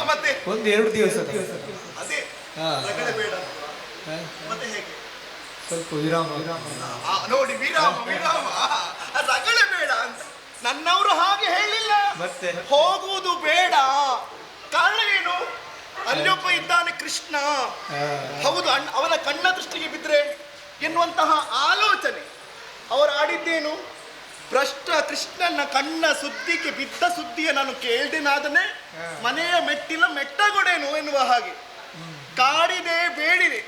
ಮತ್ತೆ ಒಂದೆರಡು ದಿವಸ ಅದೇ ರಗಳೆ ಬೇಡ. ಮತ್ತೆ ಹೇಗೆ? ಸ್ವಲ್ಪ ವಿರಾಮ ನೋಡಿ, ವಿರಾಮ ರಗಳೆ ಬೇಡ ಅಂತ ನನ್ನವರು ಹಾಗೆ ಹೇಳಿಲ್ಲ. ಮತ್ತೆ ಹೋಗುವುದು ಬೇಡ. ಕಾರಣ ಏನು? ಅಲ್ಲೊಬ್ಬ ಇದ್ದಾನೆ ಕೃಷ್ಣ. ಹೌದು, ಅವನ ಕಣ್ಣ ದೃಷ್ಟಿಗೆ ಬಿದ್ರೆ ಎನ್ನುವಂತಹ ಆಲೋಚನೆ. ಅವರು ಆಡಿದ್ದೇನು? ಭ್ರಷ್ಟ ಕೃಷ್ಣನ ಕಣ್ಣ ಸುದ್ದಿಗೆ ಬಿದ್ದ ಸುದ್ದಿಯ ನಾನು ಕೇಳ್ದೇನಾದನೆ ಮನೆಯ ಮೆಟ್ಟಿಲ ಮೆಟ್ಟಗೊಡೇನು ಎನ್ನುವ ಹಾಗೆ ಕಾಡಿದೆ, ಬೇಡಿದೆ,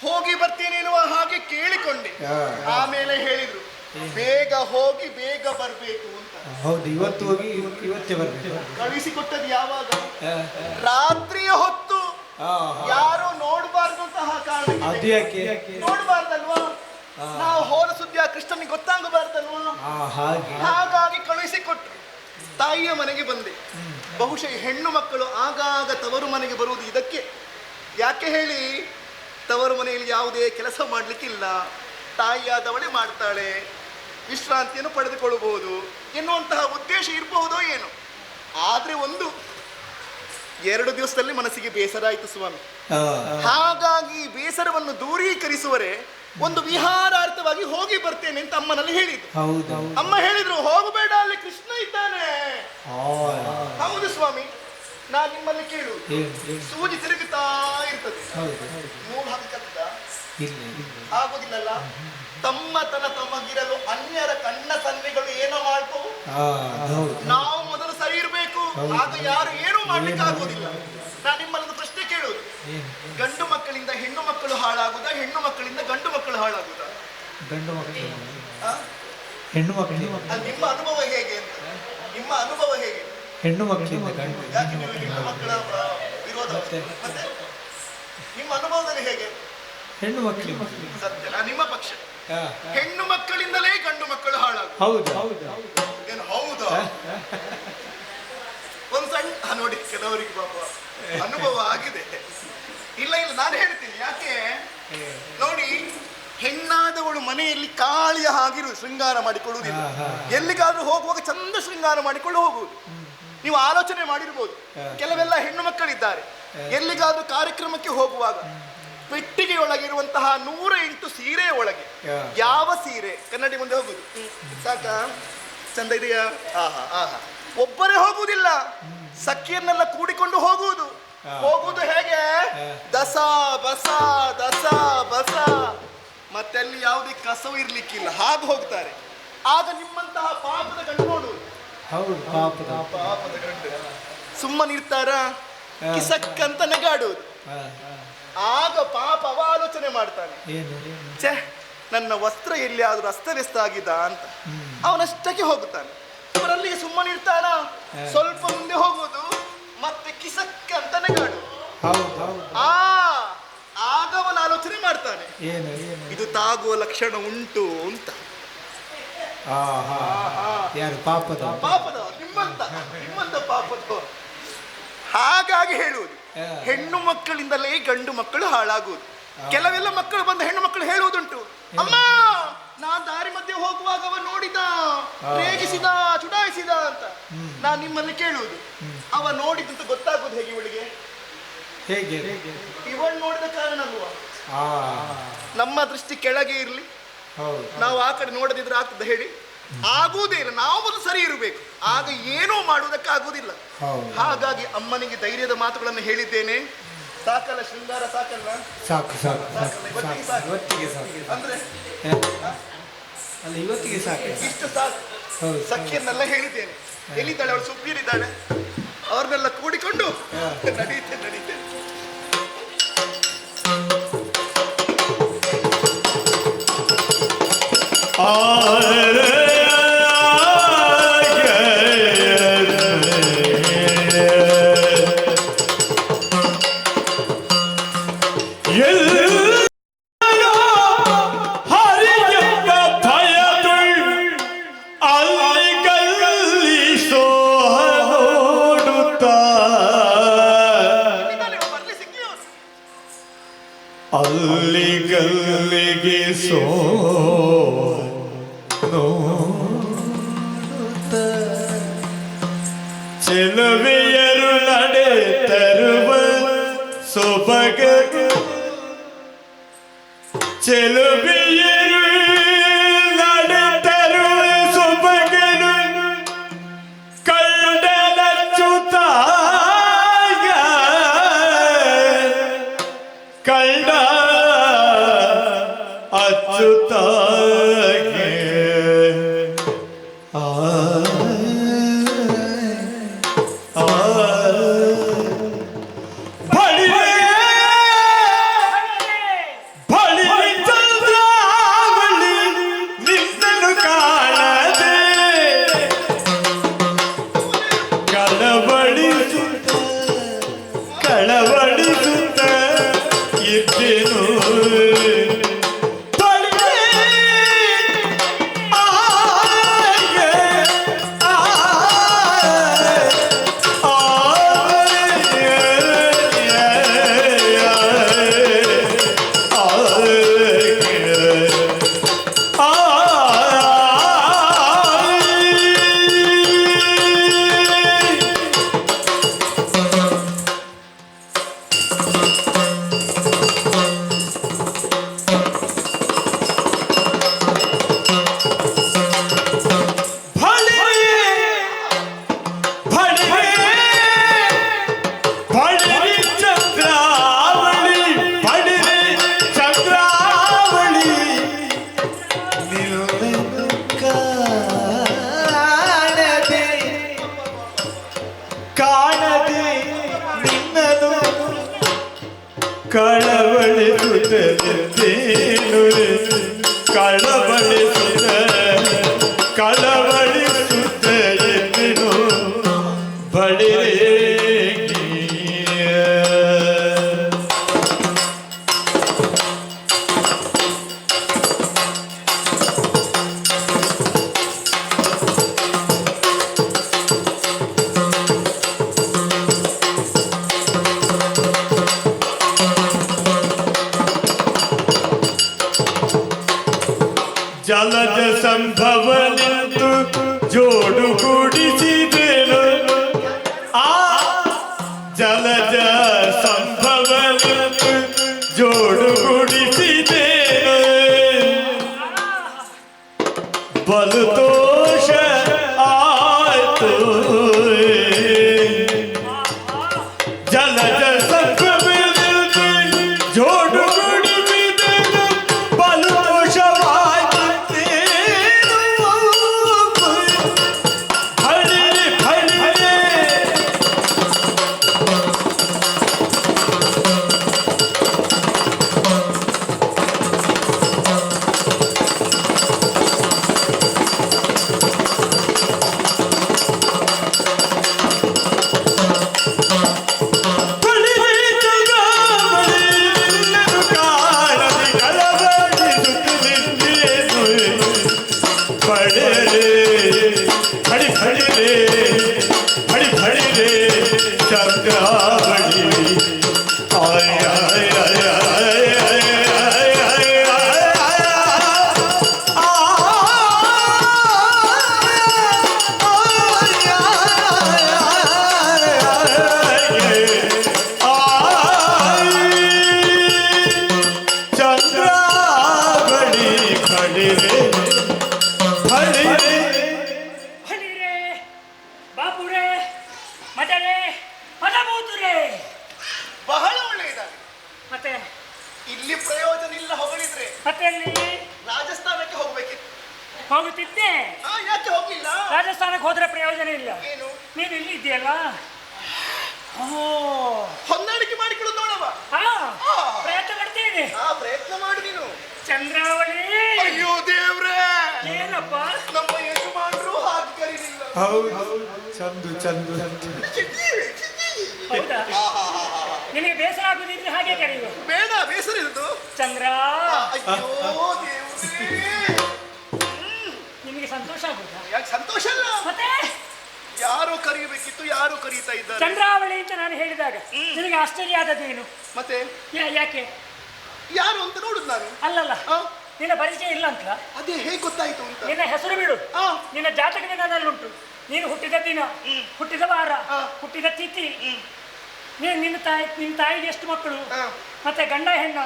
ಹೋಗಿ ಬರ್ತೇನೆ ಎನ್ನುವ ಹಾಗೆ ಕೇಳಿಕೊಂಡೆ. ಆಮೇಲೆ ಹೇಳಿದ್ರು ಬೇಗ ಹೋಗಿ ಬೇಗ ಬರ್ಬೇಕು ಅಂತ. ಹೌದು, ಇವತ್ತು ಹೋಗಿ ಇವತ್ತೇ ಬರ್ಬೇಕು. ಕಳಿಸಿಕೊಟ್ಟದ್ದು ಯಾವಾಗ? ರಾತ್ರಿಯ ಹೊತ್ತು. ಯಾರು ನೋಡಬಾರ್ದು ಅಂತಹ ಕಾರಣ. ನೋಡಬಾರ್ದಲ್ವಾ? ನಾವು ಹೋದ ಸುದ್ದಿ ಆ ಕೃಷ್ಣನಿಗೆ ಗೊತ್ತಾಗಬಾರ್ದಲ್ವಾ? ಹಾಗಾಗಿ ಕಳುಹಿಸಿಕೊಟ್ರು. ತಾಯಿಯ ಮನೆಗೆ ಬಂದೆ. ಬಹುಶಃ ಹೆಣ್ಣು ಮಕ್ಕಳು ಆಗಾಗ ತವರು ಮನೆಗೆ ಬರುವುದು ಇದಕ್ಕೆ. ಯಾಕೆ ಹೇಳಿ? ತವರು ಮನೆಯಲ್ಲಿ ಯಾವುದೇ ಕೆಲಸ ಮಾಡಲಿಕ್ಕಿಲ್ಲ, ತಾಯಿಯಾದವಳೆ ಮಾಡ್ತಾಳೆ, ವಿಶ್ರಾಂತಿಯನ್ನು ಪಡೆದುಕೊಳ್ಳಬಹುದು ಎನ್ನುವಂತಹ ಉದ್ದೇಶ ಇರಬಹುದೋ ಏನು. ಆದ್ರೆ 1-2 ದಿವಸದಲ್ಲಿ ಮನಸ್ಸಿಗೆ ಬೇಸರ ಆಯಿತು ಸ್ವಾಮಿ. ಹಾಗಾಗಿ ಬೇಸರವನ್ನು ದೂರೀಕರಿಸುವರೆ ಒಂದು ವಿಹಾರಾರ್ಥವಾಗಿ ಹೋಗಿ ಬರ್ತೇನೆ ಅಂತ ಅಮ್ಮನಲ್ಲಿ ಹೇಳಿದ್ರು. ಅಮ್ಮ ಹೇಳಿದ್ರು ಹೋಗಬೇಡ, ಅಲ್ಲಿ ಕೃಷ್ಣ ಇದ್ದಾನೆ. ಹೌದು ಸ್ವಾಮಿ, ನಾನು ನಿಮ್ಮಲ್ಲಿ ಕೇಳು, ಸೂಜಿ ತಿರುಗುತ್ತಾ ಇರ್ತದೆ, ನೂಲು ಹಾಕತ್ತ ಆಗೋದಿಲ್ಲಲ್ಲ. ತಮಗಿರಲು ಅನ್ಯರ ಕಣ್ಣ ಸನ್ನೆಗಳು ಏನೋ ಮಾಡ್ತವು. ನಾವು ಮೊದಲು ಸರಿ ಇರಬೇಕು, ಆಗ ಯಾರು ಏನೂ ಮಾಡ್ಲಿಕ್ಕೆ ಆಗೋದಿಲ್ಲ. ನಾನು ನಿಮ್ಮಲ್ಲೊಂದು ಪ್ರಶ್ನೆ ಕೇಳುವುದು, ಗಂಡು ಮಕ್ಕಳಿಂದ ಹೆಣ್ಣು ಮಕ್ಕಳು ಹಾಳಾಗುದಾ, ಹೆಣ್ಣು ಮಕ್ಕಳಿಂದ ಗಂಡು ಮಕ್ಕಳು ಹಾಳಾಗುದಾ? ಹೆಣ್ಣು ಮಕ್ಕಳು. ನಿಮ್ಮ ಅನುಭವ ಹೇಗೆ ಅಂತ? ನಿಮ್ಮ ಅನುಭವ ಹೇಗೆ? ಹೆಣ್ಣು ಮಕ್ಕಳಿಂದ ಗಂಡು. ಯಾಕೆ ನೀವು ಹೆಣ್ಣು ಮಕ್ಕಳ ವಿರೋಧ? ಮತ್ತೆ ನಿಮ್ಮ ಅನುಭವದಲ್ಲಿ ಹೇಗೆ? ಹೆಣ್ಣು ಮಕ್ಕಳಿಂದ. ಸತ್ಯ, ನಿಮ್ಮ ಪಕ್ಷ. ಹೆಣ್ಣು ಮಕ್ಕಳಿಂದಲೇ ಗಂಡು ಮಕ್ಕಳು ಹಾಳಾಗ. ಹೌದು. ಏನು ಹೌದಾ? ಒಂದು ಸಣ್ಣ ನೋಡಿ, ಕೆಲವರಿಗೆ ಪಾಪ ಅನುಭವ ಆಗಿದೆ. ಇಲ್ಲ ನಾನು ಹೇಳ್ತೀನಿ ಯಾಕೆ ನೋಡಿ. ಹೆಣ್ಣಾದವಳು ಮನೆಯಲ್ಲಿ ಕಾಳಿಯ ಹಾಗಿರು ಶೃಂಗಾರ ಮಾಡಿಕೊಳ್ಳುವುದಿಲ್ಲ. ಎಲ್ಲಿಗಾದ್ರೂ ಹೋಗುವಾಗ ಚಂದ ಶೃಂಗಾರ ಮಾಡಿಕೊಂಡು ಹೋಗುವುದು. ನೀವು ಆಲೋಚನೆ ಮಾಡಿರ್ಬೋದು, ಕೆಲವೆಲ್ಲ ಹೆಣ್ಣು ಮಕ್ಕಳಿದ್ದಾರೆ, ಎಲ್ಲಿಗಾದ್ರೂ ಕಾರ್ಯಕ್ರಮಕ್ಕೆ ಹೋಗುವಾಗ ಪೆಟ್ಟಿಗೆಯೊಳಗಿರುವಂತಹ 108 ಸೀರೆ ಒಳಗೆ ಯಾವ ಸೀರೆ ಕನ್ನಡಿ ಮುಂದೆ ಹೋಗುದು ಸಾಕ, ಚಂದ ಇದೆಯಾ, ಒಬ್ಬರೇ ಹೋಗುವುದಿಲ್ಲ, ಸಖಿಯನ್ನೆಲ್ಲ ಕೂಡಿಕೊಂಡು ಹೋಗುವುದು ಹೇಗೆ? ದಸ ಬಸ ದಸ ಬಸ, ಮತ್ತೆ ಅಲ್ಲಿ ಯಾವುದೇ ಕಸವು ಇರ್ಲಿಕ್ಕಿಲ್ಲ, ಹಾಗೆ ಹೋಗ್ತಾರೆ. ಆಗ ನಿಮ್ಮಂತಹ ಪಾಪದ ಗಂಡು ನೋಡುವುದು. ಪಾಪದ ಗಂಡು ಸುಮ್ಮನಿರ್ತಾರ, ಕಿಸಕ್ಕಂತ ನಗಾಡುವುದು. ಆಗ ಪಾಪ ಆಲೋಚನೆ ಮಾಡ್ತಾನೆ, ಛೇ ನನ್ನ ವಸ್ತ್ರ ಎಲ್ಲಿಯಾದ್ರೂ ಅಸ್ತವ್ಯಸ್ತ ಆಗಿದ್ದ ಅಂತ ಅವನಷ್ಟಕ್ಕೆ ಹೋಗುತ್ತಾನೆ. ಅವರಲ್ಲಿಗೆ ಸುಮ್ಮನಿರ್ತಾರ, ಸ್ವಲ್ಪ ಮುಂದೆ ಹೋಗುವುದು, ಮತ್ತೆ ಕಿಸಕ್ಕೆ ಅಂತ ನಗಾಡು. ಆಗ ಅವನ ಆಲೋಚನೆ ಮಾಡ್ತಾನೆ, ಇದು ತಾಗುವ ಲಕ್ಷಣ ಉಂಟು ಅಂತ. ಪಾಪದ ನಿಮ್ಮಂತ ಪಾಪದ. ಹಾಗಾಗಿ ಹೇಳುವುದು, ಹೆಣ್ಣು ಮಕ್ಕಳಿಂದಲೇ ಗಂಡು ಮಕ್ಕಳು ಹಾಳಾಗುವುದು. ಕೆಲವೆಲ್ಲ ಮಕ್ಕಳು ಬಂದ ಹೆಣ್ಣು ಮಕ್ಕಳು ಹೇಳುವುದುಂಟು, ಅಮ್ಮ ನಾನ್ ದಾರಿ ಮಧ್ಯೆ ಹೋಗುವಾಗ ಅವ ನೋಡಿದ, ರೇಗಿಸಿದ, ಚುಡಾಯಿಸಿದ ಅಂತ. ನಾನ್ ನಿಮ್ಮಲ್ಲಿ ಕೇಳುವುದು, ಅವ ನೋಡಿದಂತ ಗೊತ್ತಾಗುವುದು ಹೇಗೆ ಇವಳಿಗೆ? ಇವಳು ನೋಡಿದ ಕಾರಣ ಅಲ್ವಾ? ನಮ್ಮ ದೃಷ್ಟಿ ಕೆಳಗೆ ಇರ್ಲಿ, ನಾವು ಆ ಕಡೆ ನೋಡದಿದ್ರೆ ಆಗ್ತದೆ ಹೇಳಿ? ಆಗುವುದೇ ಇಲ್ಲ. ನಾವು ಮೊದಲು ಸರಿ ಇರಬೇಕು, ಆಗ ಏನೂ ಮಾಡುವುದಕ್ಕೆ ಆಗುವುದಿಲ್ಲ. ಹಾಗಾಗಿ ಅಮ್ಮನಿಗೆ ಧೈರ್ಯದ ಮಾತುಗಳನ್ನು ಹೇಳಿದ್ದೇನೆ. ಸಾಕಲ್ಲ ಶೃಂಗಾರ ಸಾಕಲ್ಲ ಸಾಕು ಸಾಕು ಸಾಕು ಇವತ್ತಿಗೆ ಸಾಕು ಸಾಕು. ಇವತ್ತಿಗೆ ಸಾಕು ಅಂದ್ರೆ ಅಲ್ಲ ಇವತ್ತಿಗೆ ಸಾಕು ಇಷ್ಟು ಸಾಕು. ಹೌದು ಸಖಿಯನ್ನೆಲ್ಲ ಹೇಳಿದ್ದೇನೆ. ಎಲ್ಲಿದ್ದಾಳೆ ಅವಳು? ಸುಬ್ಬೀರಿದ್ದಾಳೆ. ಅವ್ರನ್ನೆಲ್ಲ ಕೂಡಿಕೊಂಡು ನಡೀತೇನೆ. ಅಲ್ಲಿಗಲ್ಲಿಗೆ ಸೋ ಚೆಲುವೆಯರು ನಡೆ ತರುವ ಸೊಬಗ ಚೆಲುವೆಯರು ನಡೆ ತರುವ ಸೊಬಗನು ಕಂಡನಚ್ಚುತ್ತ ಕಂಡ ಅಚ್ಚುತ್ತಾಗೆ ಬಳಿ ಚಂದ್ರಾವಳಿ ನಿನ್ನನ್ನು ಕಾಣದೆ ಕಳವಳಿಸುತ್ತ ಇದ್ದೇನು ಕಾಣದೆ ನಿನ್ನನು ಕಳವಳಿಸುತ್ತೇನು ಕಳವಳಿಸುತ್ತೇನು ಬಳಿರೇ ಜಲಜ ಸಂಭವ ನಿಂತು ಜೋಡುಗೂಡಿಸಿದೆನು ಆ ಜಲಜ ಸಂಭವ ನಿಂತು ಜೋಡುಗೂಡಿಸಿದೆನು ಬಲು ದೋಷ ಆಯ್ತು ಜಲಜ ಸಂಭವ ನಿಂತು ಜೋಡುಗೂಡಿಸಿದೆನು ಬಲು ದೋಷವಾಯ್ತು ಬಹಳ ಒಳ್ಳೆಯದಾಗಿದೆ. ಮತ್ತೆ ಇಲ್ಲಿ ಪ್ರಯೋಜನ ಇಲ್ಲ ಹೊಗಳಿದ್ರೆ ಮತ್ತೆ ಅಲ್ಲಿ ರಾಜಸ್ಥಾನಕ್ಕೆ ಹೋಗ್ಬೇಕಿತ್ತು. ಹೋಗುತ್ತಿದ್ದೆ. ಯಾಕೆ ಹೋಗ್ಲಿಲ್ಲ? ರಾಜಸ್ಥಾನಕ್ಕೆ ಹೋದ್ರೆ ಪ್ರಯೋಜನ ಇಲ್ಲ. ಏನು? ನೀನು ಇಲ್ಲಿ ಇದೆಯಲ್ಲ, ಹೊಂದಾಣಿಕೆ ಮಾಡಿಕೊಳ್ಳೋದು ನೋಡವ. ಪ್ರಯತ್ನ ಮಾಡ್ತೇನೆ. ಪ್ರಯತ್ನ ಮಾಡು ನೀನು. ಚಂದ್ರಾವಳಿ. ಅಯ್ಯೋ ದೇವ್ರೇ, ಏನಪ್ಪ ನಮ್ಮ ಯಜಮಾನರು ಹಾಗೆ ಕರೀಲಿಲ್ಲ. ಹೌದು ಚಂದು ಚಂದು ಹೌದಾ? ನಿನಗೆ ಬೇಸರ ಆಗುದಿದ್ರೆ ಹಾಗೆ ಕರೆಯುವ. ಬೇಡ, ಬೇಸರ ಇರುದು. ಚಂದ್ರ. ಅಯ್ಯೋ ದೇವ್ರೇ, ನಿಮಗೆ ಸಂತೋಷ ಆಗುದಾ? ಯಾಕೆ ಸಂತೋಷ ಅಲ್ಲ? ಮತ್ತೆ ಯಾರು ಕರೆಯಬೇಕಿತ್ತು, ಯಾರು ಕರೀತಾ ಇದ್ದಾರೆ. ಚಂದ್ರಾವಳಿ ಅಂತ ನಾನು ಹೇಳಿದಾಗ ನಿನಗೆ ಆಶ್ಚರ್ಯ ಆದದ್ದೇನು? ಮತ್ತೆ ಯಾಕೆ? ಯಾರು ಅಂತ ನೋಡುದು ನಾನು. ಅಲ್ಲಲ್ಲ, ನಿನ್ನ ಪರಿಚಯ ಇಲ್ಲ ಅಂತ. ಅದೇ ಹೇಗೆ ಗೊತ್ತಾಯ್ತು ಅಂತ. ನಿನ್ನ ಹೆಸರು ಬಿಡು, ನಿನ್ನ ಜಾತಕ ನನ್ನುಂಟು. ನೀನು ಹುಟ್ಟಿದ ದಿನ, ಹುಟ್ಟಿದ ವಾರ, ಹುಟ್ಟಿದ ತಿಥಿ, ನಿನ್ನ ತಾಯಿಗೆ ಎಷ್ಟು ಮಕ್ಕಳು, ಮತ್ತೆ ಗಂಡ ಹೆಣ್ಣ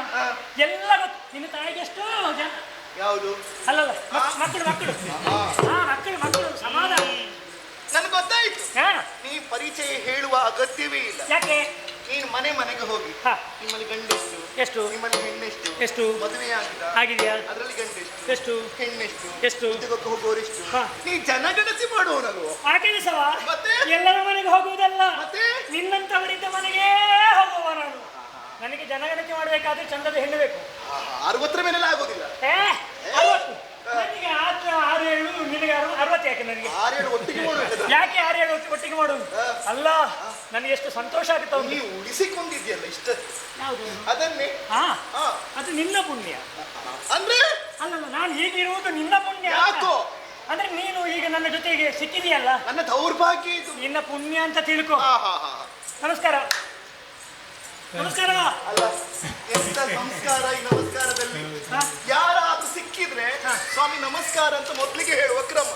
ಎಲ್ಲ ಗೊತ್ತು. ನಿನ್ನ ತಾಯಿಗೆ ಎಷ್ಟು ಜನ? ಯಾವುದು? ಅಲ್ಲಲ್ಲ, ಮಕ್ಕಳು ಮಕ್ಕಳು ಮಕ್ಕಳು ಮಕ್ಕಳು ಸಮಾಧಾನ. ನನ್ಗೆ ಗೊತ್ತಾಯ್ತು. ನೀ ಪರಿಚಯ ಹೇಳುವ ಅಗತ್ಯವೇ ಇಲ್ಲ. ಯಾಕೆ? ನೀನು ಮನೆಗೆ ಹೋಗಿ ನಿಮ್ಮಲ್ಲಿ ಗಂಡೆಷ್ಟು, ಎಷ್ಟು, ನಿಮ್ಮಲ್ಲಿ ಹೆಣ್ಣೆಷ್ಟು, ಎಷ್ಟು ಮದುವೆ ಆಗಿದೆಯಾ, ಅದರಲ್ಲಿ ಗಂಡೆಷ್ಟು, ಎಷ್ಟು, ಹೆಣ್ಣೆಷ್ಟು, ಎಷ್ಟು, ಉದ್ಯೋಗಕ್ಕೆ ಹೋಗೋರೆಷ್ಟು. ನೀ ಜನಗಣತಿ ಮಾಡುವನಲ್ವ? ಆ ಕೆಲಸವ ಮತ್ತೆ ಎಲ್ಲರ ಮನೆಗೆ ಹೋಗುವುದಲ್ಲ, ಮತ್ತೆ ನಿನ್ನಂತವರಿದ್ದ ಮನೆಗೆ ಹೋಗುವ ನಾನು. ನನಗೆ ಜನಗಣತಿ ಮಾಡಬೇಕಾದ್ರೆ ಚಂದದ ಹೆಣ್ಣು ಬೇಕು. 60 ಮೇಲೆಲ್ಲ ಆಗೋದಿಲ್ಲ. 60 ನನಗೆ 6-7, ನಿನಗೆ 60 ಯಾಕೆ? ನನಗೆ 6-7 ಒಟ್ಟಿಗೆ ಮಾಡಬೇಕು. ಯಾಕೆ 6-7 ಒಟ್ಟಿಗೆ ಮಾಡುದು? ಅಲ್ಲ, ನನಗೆ ಎಷ್ಟು ಸಂತೋಷ ಆಗುತ್ತ. ನೀವು ಉಳಿಸಿಕೊಂಡಿದ್ಯಲ್ಲ ಇಷ್ಟ. ಯಾವುದು? ಅದನ್ನೇ. ಅದು ನಿನ್ನ ಪುಣ್ಯ. ಅಂದ್ರೆ ಅಲ್ಲಲ್ಲ, ನಾನು ಹೀಗಿರುವುದು ನಿನ್ನ ಪುಣ್ಯ. ಯಾಕೋ? ಅಂದ್ರೆ ನೀನು ಈಗ ನನ್ನ ಜೊತೆಗೆ ಸಿಕ್ಕಿದೆಯಲ್ಲ, ನನ್ನ ದೌರ್ಭಾಗ್ಯ ಇದು. ನಿನ್ನ ಪುಣ್ಯ ಅಂತ ತಿಳ್ಕೊ. ನಮಸ್ಕಾರ. ನಮಸ್ಕಾರ. ಅಲ್ಲ, ಎಂತ ಸಂಸ್ಕಾರ ಈ ನಮಸ್ಕಾರದಲ್ಲಿ. ಯಾರಾದ್ರೂ ಸಿಕ್ಕಿದ್ರೆ ಸ್ವಾಮಿ ನಮಸ್ಕಾರ ಅಂತ ಮೊದ್ಲಿಗೆ ಹೇಳುವ ಕ್ರಮ.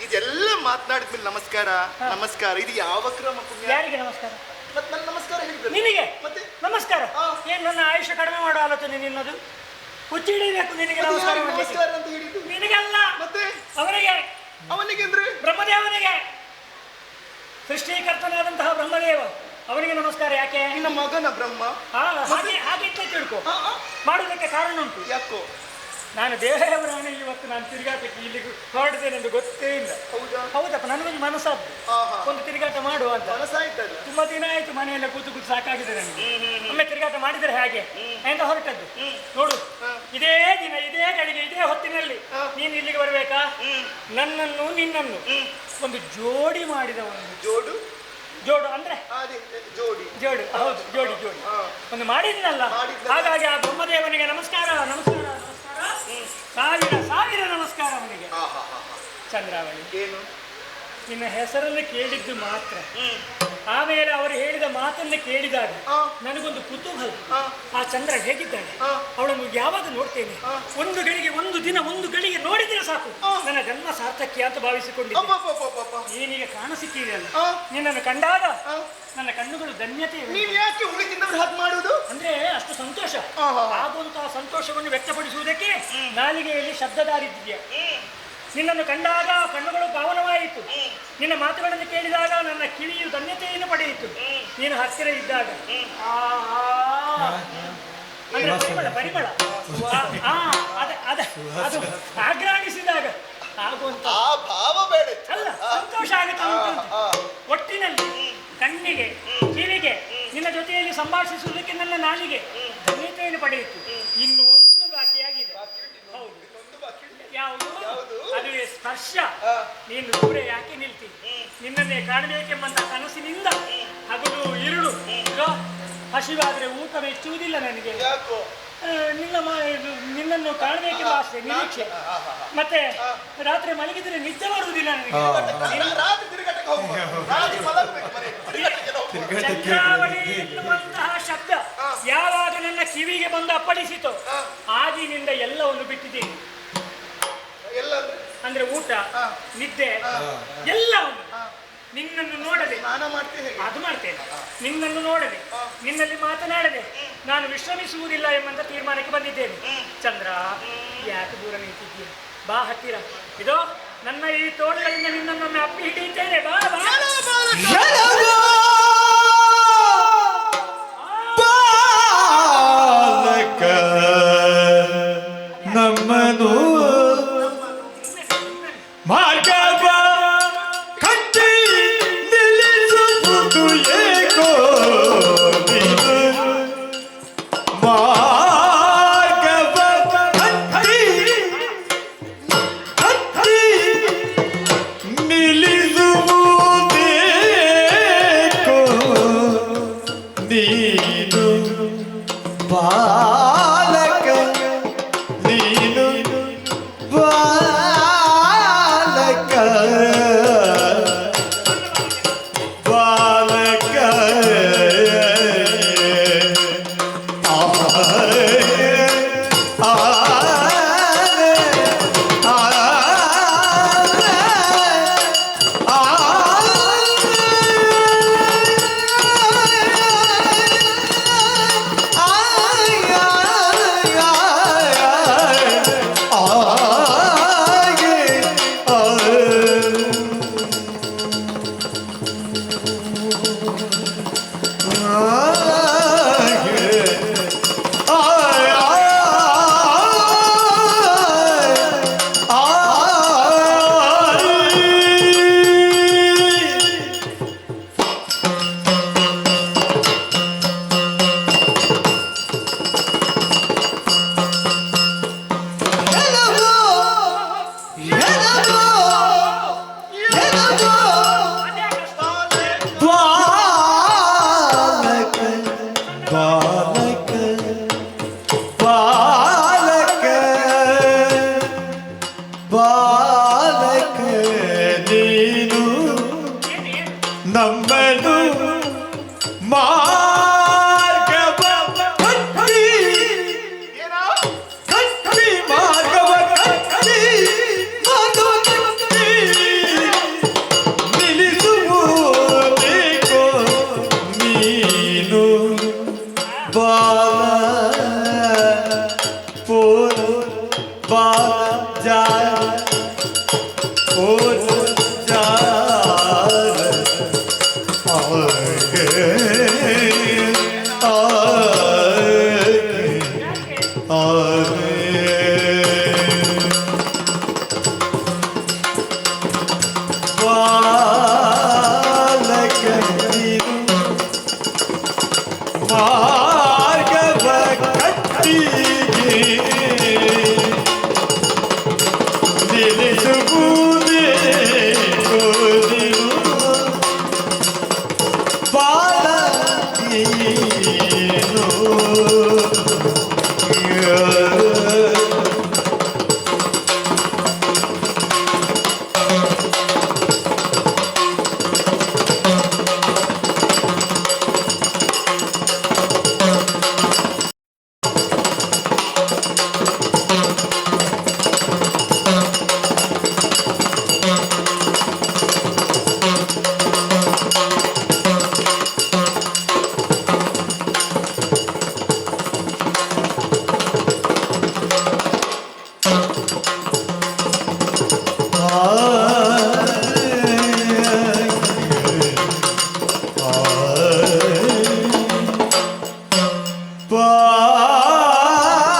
ಇದೆಲ್ಲ ಮಾತನಾಡಿದ್ಮೇಲೆ ನಮಸ್ಕಾರ ನಮಸ್ಕಾರ, ಇದು ಯಾವ ಕ್ರಮ? ಪುಣ್ಯ. ಯಾರಿಗೆ ನಮಸ್ಕಾರ? ಮತ್ತೆ ನನ್ನ ನಮಸ್ಕಾರ ಹೇಳಿದ್ರೆ ನಿನಗೆ ಮತ್ತೆ ನಮಸ್ಕಾರ. ಏನ್ ನನ್ನ ಆಯುಷ್ಯ ಕಡಿಮೆ ಮಾಡೋ ಆಲೋಚನೆ ನಿನ್ನದು? ಹುಚ್ಚಿ ಹಿಡಿಬೇಕು ನಿನಗೆ ನಮಸ್ಕಾರ ನಮಸ್ಕಾರ ಅಂತ ಹೇಳಿದ್ದು. ನಿನಗಲ್ಲ, ಮತ್ತೆ ಅವನಿಗೆ. ಅವನಿಗೆ ಅಂದ್ರೆ ಬ್ರಹ್ಮದೇವನಿಗೆ, ಸೃಷ್ಟಿಕರ್ತನಾದಂತಹ ಬ್ರಹ್ಮದೇವ, ಅವನಿಗೆ ನಮಸ್ಕಾರ. ಯಾಕೆ? ನಿನ್ನ ಮಗನ ಬ್ರಹ್ಮ. ಹಾಗೆ ತಿಳ್ಕೊ. ಮಾಡುವುದಕ್ಕೆ ಕಾರಣ ಉಂಟು. ಯಾಕೋ? ನಾನು ದೇವರಾಣ ಇವತ್ತು ನಾನು ತಿರುಗಾಟಕ್ಕೆ ಇಲ್ಲಿಗೆ ಹೊರಡಿದ್ದೇನೆ ಎಂದು ಗೊತ್ತೇ ಇಲ್ಲ. ಹೌದಪ್ಪ, ನನಗೊಂದು ಮನಸ್ಸಾದ್ದು ಒಂದು ತಿರುಗಾಟ ಮಾಡುವ ಅಂತ. ತುಂಬಾ ದಿನ ಆಯ್ತು ಮನೆಯಲ್ಲ ಕೂತು ಸಾಕಾಗಿದೆ ನನಗೆ. ಒಮ್ಮೆ ತಿರುಗಾಟ ಮಾಡಿದರೆ ಹಾಗೆ ಅಂತ ಹೊರಟದ್ದು. ನೋಡು, ಇದೇ ದಿನ ಇದೇ ಗಳಿಗೆ ಇದೇ ಹೊತ್ತಿನಲ್ಲಿ ನೀನು ಇಲ್ಲಿಗೆ ಬರಬೇಕಾ? ನನ್ನನ್ನು ನಿನ್ನನ್ನು ಒಂದು ಜೋಡಿ ಮಾಡಿದ ಒಂದು ಜೋಡು ಅಂದ್ರೆ ಜೋಡು. ಹೌದು, ಜೋಡಿ ಒಂದು ಮಾಡಿದ್ನಲ್ಲ. ಹಾಗಾಗಿ ಆ ಬ್ರಹ್ಮದೇವನಿಗೆ ನಮಸ್ಕಾರ ನಮಸ್ಕಾರ ನಮಸ್ಕಾರ, ಸಾವಿರ ನಮಸ್ಕಾರ ಅವನಿಗೆ. ಚಂದ್ರಾವಳಿ, ಏನು ನಿನ್ನ ಹೆಸರನ್ನು ಕೇಳಿದ್ದು ಮಾತ್ರ. ಆಮೇಲೆ ಅವರು ಹೇಳಿದ ಮಾತನ್ನು ಕೇಳಿದಾಗ ನನಗೊಂದು ಕುತೂಹಲ. ಆ ಚಂದ್ರ ಹೇಗಿದ್ದಾಳೆ, ಅವಳನ್ನು ಯಾವಾಗ ನೋಡ್ತೇನೆ. ಒಂದು ಗಳಿಗೆ, ಒಂದು ದಿನ, ಒಂದು ಗಳಿಗೆ ನೋಡಿದ್ರೆ ಸಾಕು ನನ್ನ ಜನ್ಮ ಸಾರ್ಥಕ್ಯ ಅಂತ ಭಾವಿಸಿಕೊಂಡಿದ್ದೆ. ನೀನೀಗ ಕಾಣಸಿಕ್ಕಿದೆಯಲ್ಲ, ನಿನ್ನನ್ನು ಕಂಡಾಗ ನನ್ನ ಕಣ್ಣುಗಳು ಧನ್ಯತೆ. ನೀನು ಯಾಕೆ ಉಳಿದಿದ್ದವರು ಹಾಗೆ ಮಾಡುವುದು? ಅಂದ್ರೆ ಅಷ್ಟು ಸಂತೋಷ. ಆಗುವಂತಹ ಸಂತೋಷವನ್ನು ವ್ಯಕ್ತಪಡಿಸುವುದಕ್ಕೆ ನಾಲಿಗೆಯಲ್ಲಿ ಶಬ್ದದಾರಿದ್ಯ. ನಿನ್ನನ್ನು ಕಂಡಾಗ ಕಣ್ಣುಗಳು ಪಾವನವಾಯಿತು. ನಿನ್ನ ಮಾತುಗಳನ್ನು ಕೇಳಿದಾಗ ನನ್ನ ಕಿವಿಯು ಧನ್ಯತೆಯನ್ನು ಪಡೆಯಿತು. ನೀನು ಹತ್ತಿರ ಇದ್ದಾಗ ಅಂದ್ರೆ ಪರಿಮಳ ಅದು ಆಗ್ರಾಣಿಸಿದಾಗ ಆಗುವಂತ ಭಾವ ಬೇಡ ಅಲ್ಲ, ಸಂತೋಷ ಆಗುತ್ತೆ. ಒಟ್ಟಿನಲ್ಲಿ ಕಣ್ಣಿಗೆ, ಕಿವಿಗೆ, ನಿನ್ನ ಜೊತೆಯಲ್ಲಿ ಸಂಭಾಷಿಸುವುದಕ್ಕೆ ನನ್ನ ನಾಲಿಗೆ ಧನ್ಯತೆಯನ್ನು ಪಡೆಯಿತು. ಇನ್ನು ಒಂದು ಬಾಕಿಯಾಗಿದೆ. ಹೌದು, ಯಾವುದು? ಅದುವೇ ಸ್ಪರ್ಶ. ನೀನು ದೂರ ಯಾಕೆ ನಿಲ್ತಿ? ನಿನ್ನನ್ನೇ ಕಾಣಬೇಕೆಂಬಂತ ಕನಸಿನಿಂದ ಹಗಲು ಇರುಳು ಹಸಿವಾದ್ರೆ ಊಟ ಮೆಚ್ಚುವುದಿಲ್ಲ ನನಗೆ. ನಿನ್ನನ್ನು ಕಾಣಬೇಕೆಂಬ ಆಸೆ, ನಿರೀಕ್ಷೆ. ಮತ್ತೆ ರಾತ್ರಿ ಮಲಗಿದ್ರೆ ನಿದ್ದೆ ಬರುವುದಿಲ್ಲ ನನಗೆ. ಚಂದ್ರಾವಳಿ ಎನ್ನುವಂತಹ ಶಬ್ದ ಯಾವಾಗ ನನ್ನ ಕಿವಿಗೆ ಬಂದು ಅಪ್ಪಳಿಸಿತು, ಆಗಿನಿಂದ ಎಲ್ಲವನ್ನು ಬಿಟ್ಟಿದ್ದೀನಿ. ಅಂದ್ರೆ ಊಟ, ನಿದ್ದೆ, ಎಲ್ಲವನ್ನು. ನಿನ್ನನ್ನು ನೋಡದೆ ಅದು ಮಾಡ್ತೇನೆ. ನಿನ್ನನ್ನು ನೋಡದೆ, ನಿನ್ನಲ್ಲಿ ಮಾತನಾಡದೆ ನಾನು ವಿಶ್ರಮಿಸುವುದಿಲ್ಲ ಎಂಬಂತ ತೀರ್ಮಾನಕ್ಕೆ ಬಂದಿದ್ದೇನೆ. ಚಂದ್ರ, ಯಾಕೆ ದೂರ ನಿಂತಿದ್ದೀಯ? ಬಾ ಹತ್ತಿರ. ಇದೋ ನನ್ನ ಈ ತೋಳುಗಳಿಂದ ನಿನ್ನನ್ನು ಅಪ್ಪಿ ಹಿಡಿಯುತ್ತೇನೆ. ಬಾ ಬಾ. ನೀನು ಬಾಲಕ ನೀನು ಬಾಲಕ ಬಾಲಕ ಬಾಲಕ ಬಾಲಕ ಬಾಲಕ ನೀನು ನಮ್ಮನು ಮಾರ್ಗವ ಕಟ್ಟಿ ಕಟ್ಟಿ ಮಾರ್ಗವ ಕಟ್ಟಿ ನಿಲ್ಲಿಸುವುದೇಕೋ ನೀನು ಬಾಲ ಪೋರ ಬಾಲ ಜಾರ ಪೋರ ಜಾರ ಬಾಲಕ ನೀನು ಮಾರ್ಗವ ಕಟ್ಟಿಗೆ ನಿಲ್ಲಿಸುವುದೇಕೋ ನೀನು ಬಾಲಕೀನು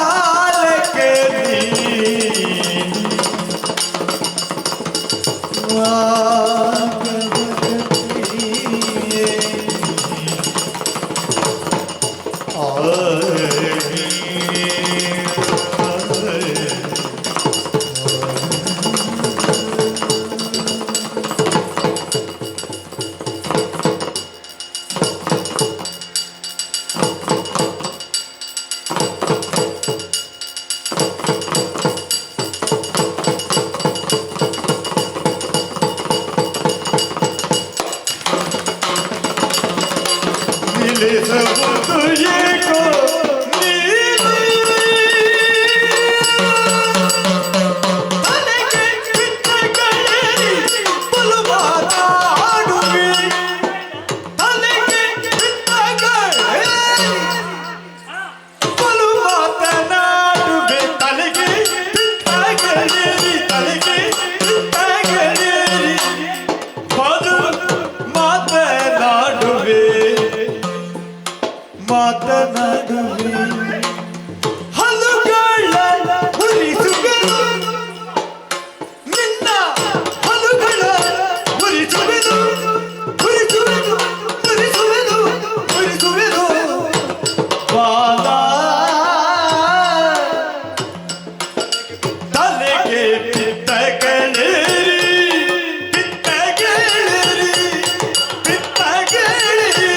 ಬಾಲಕ ನೀನು ನಿಲ್ಲಿಸುವುದೇಕೋ ನೀನು ತಲೆಗೆ ಬಿಟ್ಟಗಳಿ ಬಲು ಮಾತಾಡುವೆ ತಲೆಗೆ ಬಿಟ್ಟಗಳಿ ಬಲು ಮಾತನಾಡುವೆ ತಲೆಗೆ ಬಿಟ್ಟಗಳಿ ತಲೆಗೆ ಬಿಟ್ಟಗಳಿ ಬಲು ಮಾತನಾಡುವೆ ಮಾತನಾಡುವೆ ಹಲುಗಳ ಉರಿಸುವೆನು ನಿನ್ನ ಹಲುಗಳ ಉರಿಸುವೆನು ಉರಿಸುವೆನು ಉರಿಸುವೆನು ಉರಿಸುವೆನು ಬಾಲ ತಲೆಗೆ ಬಿತ್ತಗಳೇರಿ ಬಿತ್ತಗಳೇರಿ ಬಿತ್ತಗಳೇರಿ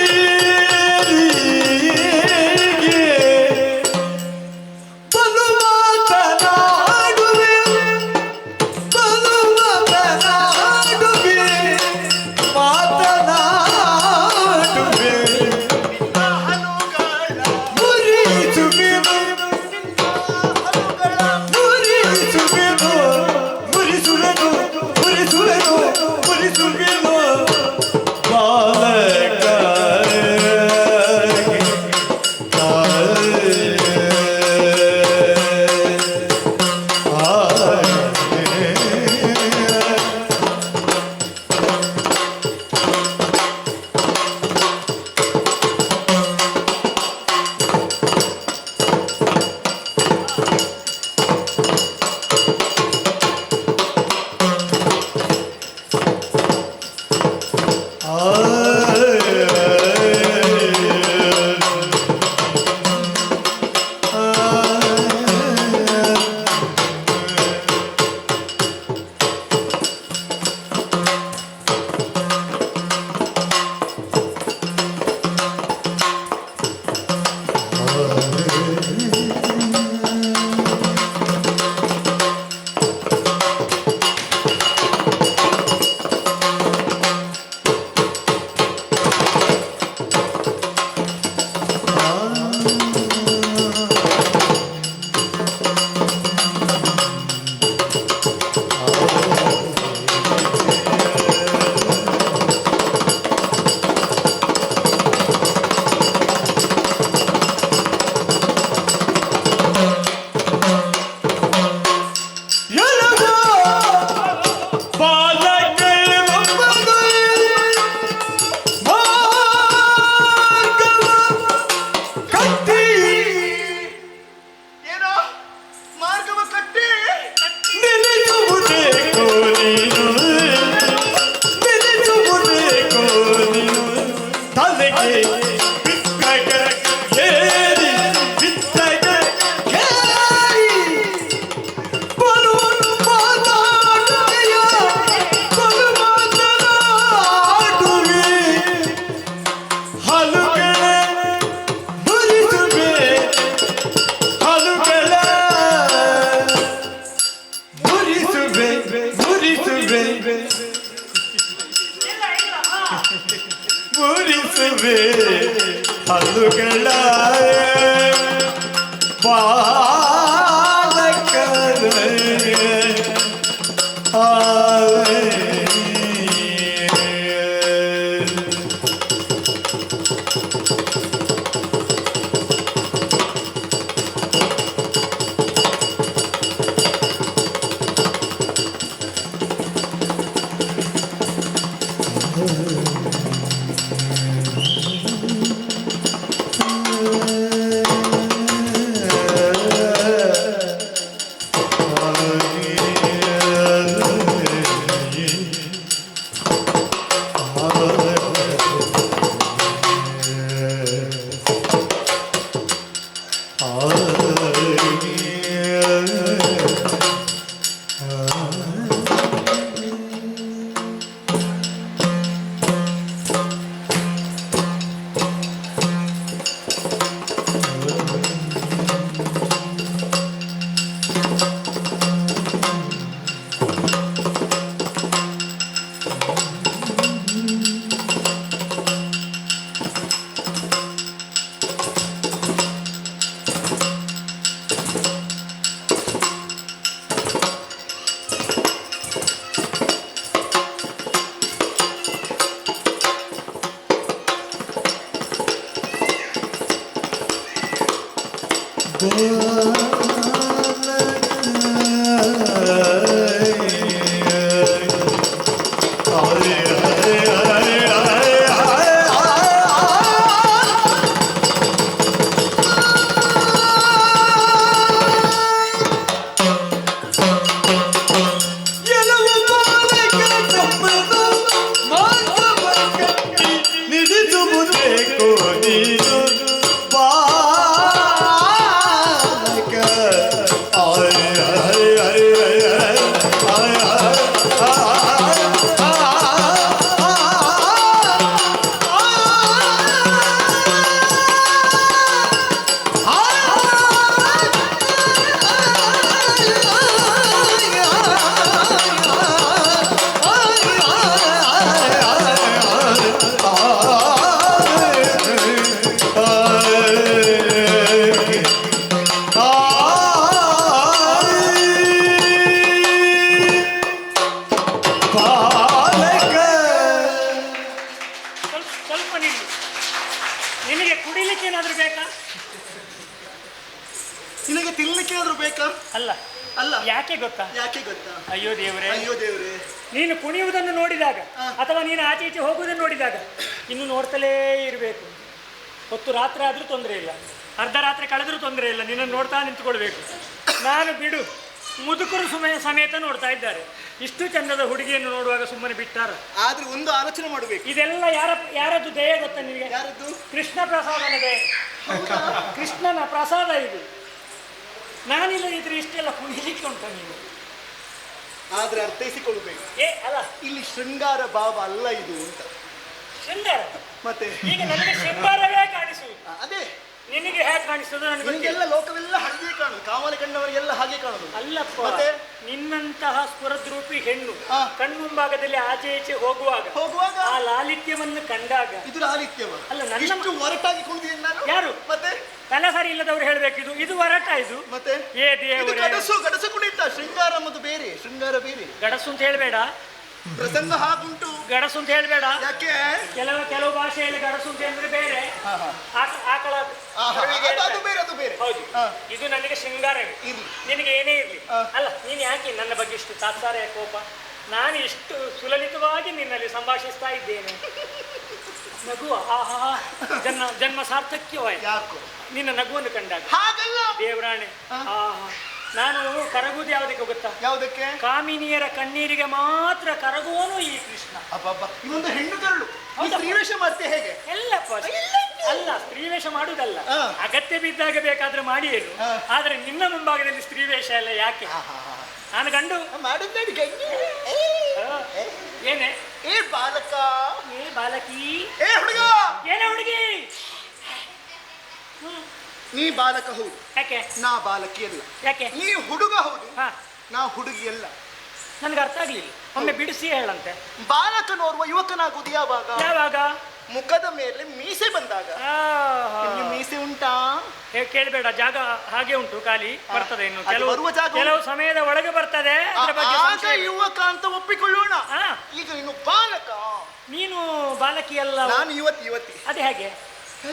ಮುರಿಸುವೆ ಹಲ್ಲುಗಳ ನಿನಗೆ ಕುಡಿಲಿಕ್ಕೆ ಏನಾದ್ರೂ ಬೇಕಾ? ನಿನಗೆ ತಿನ್ಲಿಕ್ಕೆ ಏನಾದ್ರೂ ಬೇಕಾ? ಅಲ್ಲ ಅಲ್ಲ. ಯಾಕೆ ಗೊತ್ತಾ? ಯಾಕೆ ಗೊತ್ತಾ? ಅಯ್ಯೋ ದೇವರೇ, ಅಯ್ಯೋ ದೇವರೇ, ನೀನು ಕುಣಿಯುವುದನ್ನು ನೋಡಿದಾಗ ಅಥವಾ ನೀನು ಆಚೆ ಈಚೆ ಹೋಗುವುದನ್ನು ನೋಡಿದಾಗ ಇನ್ನು ನೋಡ್ತಲೇ ಇರಬೇಕು. ಹೊತ್ತು ರಾತ್ರಿ ಆದ್ರೂ ತೊಂದರೆ ಇಲ್ಲ, ಅರ್ಧ ರಾತ್ರಿ ಕಳೆದ್ರೂ ತೊಂದರೆ ಇಲ್ಲ, ನಿನ್ನನ್ನು ನೋಡ್ತಾ ನಿಂತ್ಕೊಳ್ಬೇಕು. ನಾನು ಬಿಡು, ಮುದುಕರು ಸಮೇತ ನೋಡ್ತಾ ಇದ್ದಾರೆ. ಇಷ್ಟು ಚಂದದ ಹುಡುಗಿಯನ್ನು ನೋಡುವಾಗ ಸುಮ್ಮನೆ ಬಿಟ್ಟಾರ. ಆದ್ರೆ ಒಂದು ಆಲೋಚನೆ ಮಾಡಬೇಕು. ಇದೆಲ್ಲ ಯಾರದ್ದು ದಯ ಗೊತ್ತಾ ನಿನಗೆ? ಯಾರದ್ದು? ಕೃಷ್ಣ ಪ್ರಸಾದನ ದಯ. ಕೃಷ್ಣನ ಪ್ರಸಾದ ಇದು. ನಾನಿಲ್ಲದಿದ್ರೆ ಇಷ್ಟೆಲ್ಲ ಕುಣಿಲಿಕ್ಕೆ ಉಂಟ ನೀನು. ಆದ್ರೆ ಅರ್ಥೈಸಿಕೊಳ್ಬೇಕು, ಅಲ್ಲ ಇಲ್ಲಿ ಶೃಂಗಾರ ಭಾವ ಅಲ್ಲ ಇದು ಅಂತ. ಶೃಂಗಾರ ಮತ್ತೆ ಈಗ ನನಗೆ ಶೃಂಗಾರವೇ ಕಾಣಿಸುವುದು. ಅದೇ ನಿನಗೆ ಹೇಗೆ ಕಾಣಿಸ್ತದೆ ನನಗೆ ಗೊತ್ತಿಲ್ಲ. ನಿಮಗೆಲ್ಲ ಲೋಕವೆಲ್ಲ ಹಾಗೆ ಕಾಣುದು, ಕಾಮನೆ ಕಂಡವರಿಗೆಲ್ಲ ಹಾಗೆ ಕಾಣುದು. ಅಲ್ಲಪ್ಪ, ಮತ್ತೆ ನಿನ್ನಂತಹ ಸ್ಫುರದ್ರೂಪಿ ಹೆಣ್ಣು ಕಣ್ಮುಂಭಾಗದಲ್ಲಿ ಆಚೆ ಈಚೆ ಹೋಗುವಾಗ ಆ ಲಾಲಿತ್ಯವನ್ನು ಕಂಡಾಗ ಇದು ಲಾಲಿತ್ಯವ ಅಲ್ಲ, ಇಷ್ಟು ಒರಟಾಗಿ ಕುಣಿದಿದ್ದೇನೆ ನಾನು. ಯಾರು ಮತ್ತೆ ತಲೆ ಸರಿ ಇಲ್ಲದವ್ರು ಹೇಳ್ಬೇಕಿದು. ಇದು ವರಟ ಇದು. ಮತ್ತೆ ಏ ದೇವರೇ, ಗಡಸು ಕುಣಿತ. ಶೃಂಗಾರ ಮತ್ತು ಬೇರೆ, ಶೃಂಗಾರ ಬೇರೆ. ಗಡಸು ಅಂತ ಹೇಳ್ಬೇಡ, ಪ್ರಸಂಗ ಹಾಗುಂಟು. ಗಡಸು ಅಂತ ಹೇಳ್ಬೇಡ. ಯಾಕೆ? ಕೆಲವು ಭಾಷೆಯಲ್ಲಿ ಗಡಸು ಅಂತ ಹೇಳಿದ್ರೆ ಬೇರೆ, ಆಕಳ ಅದು ಬೇರೆ, ಅದು ಬೇರೆ. ಹೌದು, ಇದು ನನಗೆ ಶೃಂಗಾರವೇ. ನಿನಗೆ ಏನೇ ಇರ್ಲಿ. ಅಲ್ಲ, ನೀನು ಯಾಕೆ ನನ್ನ ಬಗ್ಗೆ ಇಷ್ಟು ತಾತ್ಸಾರ ಕೋಪ? ನಾನು ಇಷ್ಟು ಸುಲಲಿತವಾಗಿ ನಿನ್ನಲ್ಲಿ ಸಂಭಾಷಿಸ್ತಾ ಇದ್ದೇನೆ. ನಗುವ ಆಹಾ, ಜನ್ಮ ಸಾರ್ಥಕ್ಯವಾಯ್ತು ಯಾಕೋ ನಿನ್ನ ನಗುವನ್ನು ಕಂಡಾಗ. ಹಾಗಲ್ಲ ದೇವರಾಣೆ, ಆಹಾ ನಾನು ಕರಗುವುದು ಯಾವುದಕ್ಕೆ ಗೊತ್ತಾ? ಯಾವುದಕ್ಕೆ? ಕಾಮಿನಿಯರ ಕಣ್ಣೀರಿಗೆ ಮಾತ್ರ ಕರಗುವನು ಈ ಕೃಷ್ಣ. ಅಬ್ಬಬ್ಬ, ಇನ್ನೊಂದು ಹೆಣ್ಣು ಕರಳು. ಸ್ತ್ರೀವೇಷ ಮಾಡ್ತೀಯ ಹೇಗೆ? ಎಲ್ಲಪ್ಪ ಅಲ್ಲ, ಸ್ತ್ರೀವೇಷ ಮಾಡುವುದಲ್ಲ, ಅಗತ್ಯ ಬಿದ್ದಾಗ ಬೇಕಾದ್ರೆ ಮಾಡಿಯೇನು. ಆದ್ರೆ ನಿನ್ನ ಮುಂಭಾಗದಲ್ಲಿ ಸ್ತ್ರೀವೇಷ ಎಲ್ಲ ಯಾಕೆ? ನಾನು ಗಂಡು ಮಾಡಿದ್ದೇನೆ ಗಂಡು. ಏನೇ ಏ ಬಾಲಕ, ಏ ಬಾಲಕಿ, ಏ ಹುಡುಗ, ಏನೇ ಹುಡುಗಿ. ನೀ ಬಾಲಕ ಹೌದು, ಯಾಕೆ? ನಾ ಬಾಲಕಿ ಅಲ್ಲ. ಯಾಕೆ? ನೀ ಹುಡುಗ ಹೌದು, ಹಾ, ನಾ ಹುಡುಗಿ ಅಲ್ಲ. ನನ್ಗೆ ಅರ್ಥ ಆಗ್ಲಿಲ್ಲ, ಒಮ್ಮೆ ಬಿಡಿಸಿ ಹೇಳಂತೆ. ಬಾಲಕನೋರ್ವ ಯುವಕನಾಗುವುದು ಯಾವಾಗ? ಯಾವಾಗ? ಮುಖದ ಮೇಲೆ ಮೀಸೆ ಬಂದಾಗ. ನಿಮ್ಗೆ ಮೀಸೆ ಉಂಟಾ? ಕೇಳಬೇಡ, ಜಾಗ ಹಾಗೆ ಉಂಟು, ಖಾಲಿ ಬರ್ತದೆ. ಇನ್ನು ಅದು ಬರುವ ಜಾಗ ಕೆಲವು ಸಮಯದ ಒಳಗೆ ಬರ್ತದೆ. ಅದ್ರ ಬಗ್ಗೆ ಆಗ ಸಂಶಯ ಇಲ್ಲ. ಯುವಕ ಅಂತ ಒಪ್ಪಿಕೊಳ್ಳೋಣ. ಈಗ ನೀನು ಬಾಲಕ, ನೀನು ಬಾಲಕಿ ಅಲ್ಲ. ನಾನು ಯುವತಿ. ಅದೇ ಹಾಗೆ.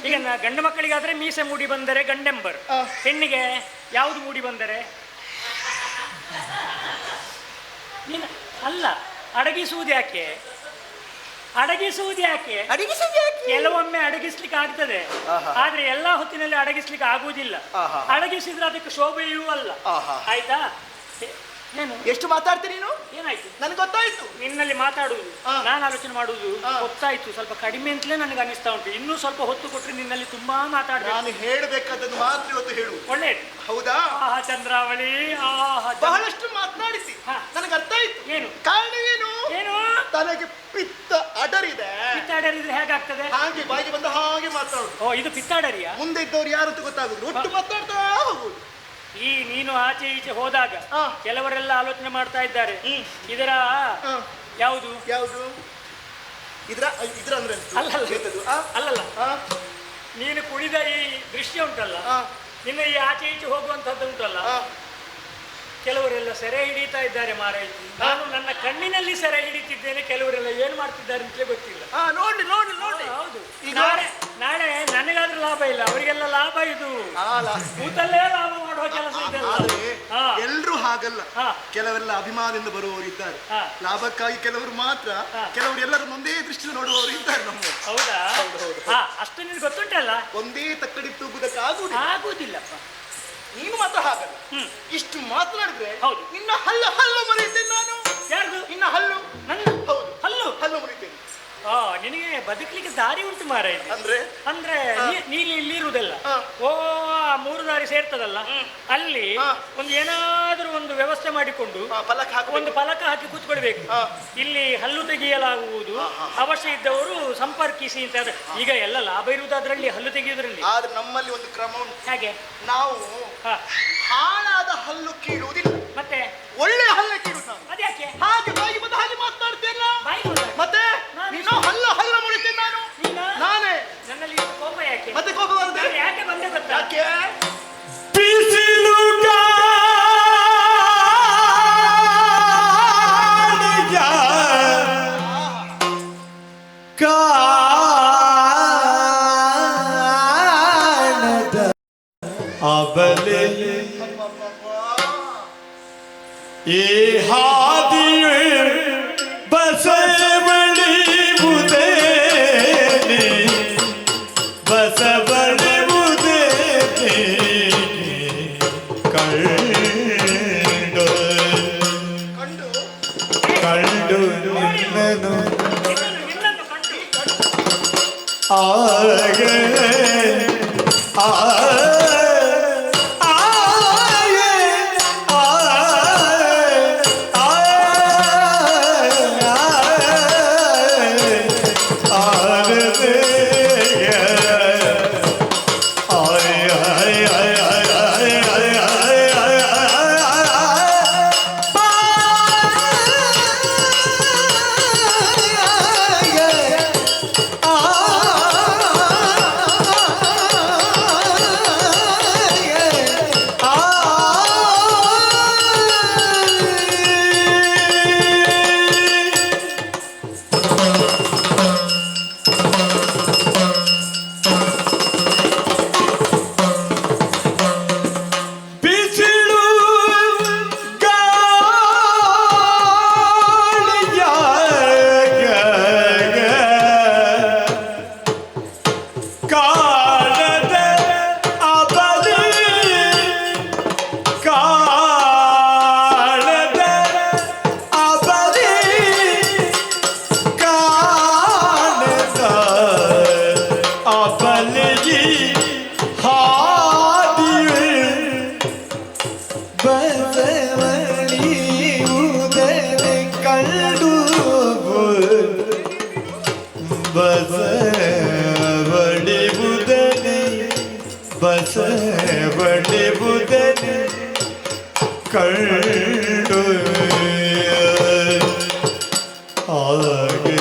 ಈಗ ಗಂಡು ಮಕ್ಕಳಿಗಾದ್ರೆ ಮೀಸೆ ಮೂಡಿ ಬಂದರೆ ಗಂಡೆಂಬರ್, ಹೆಣ್ಣಿಗೆ ಯಾವುದು ಮೂಡಿ ಬಂದರೆ? ನೀನು ಅಲ್ಲ, ಅಡಗಿಸುವುದು ಯಾಕೆ? ಕೆಲವೊಮ್ಮೆ ಅಡಗಿಸ್ಲಿಕ್ಕೆ ಆಗ್ತದೆ, ಆದ್ರೆ ಎಲ್ಲಾ ಹೊತ್ತಿನಲ್ಲಿ ಅಡಗಿಸ್ಲಿಕ್ಕೆ ಆಗುವುದಿಲ್ಲ. ಅಡಗಿಸಿದ್ರೆ ಅದಕ್ಕೆ ಶೋಭೆಯೂ ಅಲ್ಲ. ಆಯ್ತಾ? ಏನು ಎಷ್ಟು ಮಾತಾಡ್ತೀನಿ ನೀನು? ಏನಾಯ್ತು? ನನ್ಗೆ ಗೊತ್ತಾಯ್ತು. ನಿನ್ನಲ್ಲಿ ಮಾತಾಡುವುದು, ನಾನು ಆಲೋಚನೆ ಮಾಡುವುದು ಗೊತ್ತಾಯ್ತು. ಸ್ವಲ್ಪ ಕಡಿಮೆ ಅಂತಲೇ ನನಗೆ ಅನಿಸ್ತಾ ಉಂಟು. ಇನ್ನೂ ಸ್ವಲ್ಪ ಹೊತ್ತು ಕೊಟ್ಟರೆ ನಿನ್ನಲ್ಲಿ ತುಂಬಾ ಮಾತಾಡ್ಬೇಕು. ನಾನು ಹೇಳಬೇಕಾದದ್ದು ಮಾತ್ರ ಇವತ್ತು ಹೇಳು. ಒಳ್ಳೇದು. ಹೌದಾ? ಚಂದ್ರಾವಳಿ, ಬಹಳಷ್ಟು ಮಾತನಾಡಿಸಿ, ನನಗೆ ಅರ್ಥ ಆಯ್ತು. ಏನು ಕಾರಣ? ಏನು? ತನಗೆ ಪಿತ್ತ ಅಡರಿದೆ. ಪಿತ್ತಾಡರಿದ್ರೆ ಹೇಗಾಗ್ತದೆ? ಹಾಗೆ ಬಾಯಿಗೆ ಬಂದ ಹಾಗೆ ಮಾತಾಡುದು. ಓ, ಇದು ಪಿತ್ತಾಡರಿಯಾ? ಮುಂದೆ ಇದ್ದವ್ರು ಯಾರು ಅಂತ ಗೊತ್ತಾಗುದು, ಒಟ್ಟು ಮಾತಾಡ್ತಾ ಹೋಗುದು. ಈ ನೀನು ಆಚೆ ಈಚೆ ಹೋದಾಗ ಕೆಲವರೆಲ್ಲ ಆಲೋಚನೆ ಮಾಡ್ತಾ ಇದ್ದಾರೆ, ಇದರ ಯಾವುದು ಇದ್ರ ಅಂದ್ರೆ ಅಲ್ಲಲ್ಲ, ನೀನು ಕುಡಿದ ಈ ದೃಶ್ಯ ಉಂಟಲ್ಲ, ನಿನ್ನ ಈ ಆಚೆ ಈಚೆ ಹೋಗುವಂತದ್ದು ಉಂಟಲ್ಲ, ಕೆಲವರೆಲ್ಲ ಸೆರೆ ಹಿಡಿತಾ ಇದ್ದಾರೆ ಮಾರಾಯ್ತಿ. ನಾನು ನನ್ನ ಕಣ್ಣಿನಲ್ಲಿ ಸೆರೆ ಹಿಡಿತಿದ್ದೇನೆ, ಕೆಲವರೆಲ್ಲ ಏನ್ ಮಾಡ್ತಿದ್ದಾರೆ ಅಂತಲೇ ಗೊತ್ತಿಲ್ಲ. ನೋಡಿ. ಹೌದು, ನಾಳೆ ನನಗಾದ್ರೂ ಲಾಭ ಇಲ್ಲ, ಅವರಿಗೆಲ್ಲ ಲಾಭ. ಇದು ಕೂತಲ್ಲೇ ಲಾಭ ಮಾಡುವ ಕೆಲಸ ಇದೆಲ್ಲ. ಎಲ್ರು ಹಾಗಲ್ಲ, ಕೆಲವೆಲ್ಲ ಅಭಿಮಾನದಿಂದ ಬರುವವರು ಇದ್ದಾರೆ. ಲಾಭಕ್ಕಾಗಿ ಕೆಲವರು ಮಾತ್ರ, ಕೆಲವರು ಎಲ್ಲರೂ ಒಂದೇ ದೃಷ್ಟಿಯಿಂದ ನೋಡುವವರು ಇದ್ದಾರೆ ನಮ್ಮ. ಹೌದಾ? ಅಷ್ಟು ನಿನ್ಗೆ ಗೊತ್ತುಂಟಲ್ಲ. ಒಂದೇ ತಕ್ಕಡಿ ತೂಗುವುದಕ್ಕೆ ಆಗುದಿಲ್ಲಪ್ಪ. ನೀನು ಮಾತ್ರ ಹಾಗಲ್ಲ. ಇಷ್ಟು ಮಾತನಾಡಿದ್ರೆ ಹೌದು, ನಿನ್ನ ಹಲ್ಲು ಮುರಿತೇನೆ ನಾನು. ಯಾರ್ದು? ನಿನ್ನ ಹಲ್ಲು. ನನ್ನ? ಹೌದು, ಹಲ್ಲು ಮುರಿತೇನೆ. ನಿನಗೆ ಬದುಕಲಿಕ್ಕೆ ದಾರಿ ಉಂಟು ಮಾರಾಯ. ಅಂದ್ರೆ ನೀನು ಇಲ್ಲಿರುವುದಲ್ಲ, ಓ 3 ದಾರಿ ಸೇರ್ತದಲ್ಲ, ಅಲ್ಲಿ ಒಂದು ಏನಾದ್ರೂ ಒಂದು ವ್ಯವಸ್ಥೆ ಮಾಡಿಕೊಂಡು ಒಂದು ಫಲಕ ಹಾಕಿ ಕೂತ್ಕೊಳ್ಬೇಕು. ಇಲ್ಲಿ ಹಲ್ಲು ತೆಗೆಯಲಾಗುವುದು, ಅವಶ್ಯ ಇದ್ದವರು ಸಂಪರ್ಕಿಸಿ ಅಂತ. ಈಗ ಎಲ್ಲ ಲಾಭ ಇರುವುದು ಅದರಲ್ಲಿ, ಹಲ್ಲು ತೆಗೆಯುವುದರಲ್ಲಿ. ಆದ್ರೆ ನಮ್ಮಲ್ಲಿ ಒಂದು ಕ್ರಮ ಉಂಟು. ಹಾಗೆ ನಾವು ಹಾಳಾದ ಹಲ್ಲು ಕೀಳುವುದಿಲ್ಲ, ಮತ್ತೆ ಒಳ್ಳೆ ಹಲ್ಲು ಕೀಳುವುದು. ಅದ್ಯಾಕೆ? ಹಾಗೆ ಬಾಯಿ ಬಂದ ಹಾಗೆ ಮಾತನಾಡ್ತೇನೆ. ಮತ್ತೆ ನೀನು ಹಲ್ಲು ಮುರಿತೇನೆ ನಾನು. ನಾನೇ. ನನ್ನಲ್ಲಿ ಕೋಪ ಯಾಕೆ? ಮತ್ತೆ ಕೋಪ ಬರುತ್ತೆ. ಯಾಕೆ ಬಂದೆ ಗೊತ್ತಾ? ಯಾಕೆ? ಬಿಸಿಲು ಕಾಣದ ಅಬಲೆ ಈ ಹಾದಿಯೇ ಬಸವಳಿವುದೇ, ಬಸವಳಿವುದೇ ಕಂಡು ನಿನ್ನನು ಆಗೆ ಕಾಣದ ಅಬಲೆ ಅಬಲಗಿ ಹಾದಿಯು ಬಸವಳಿ ಉದನೆ ಕಂಡು ಬಸವಳಿ ಉದನೆ ಬಸವಳಿ ಉದನೆ ಕಂಡು ಹಾಗೆ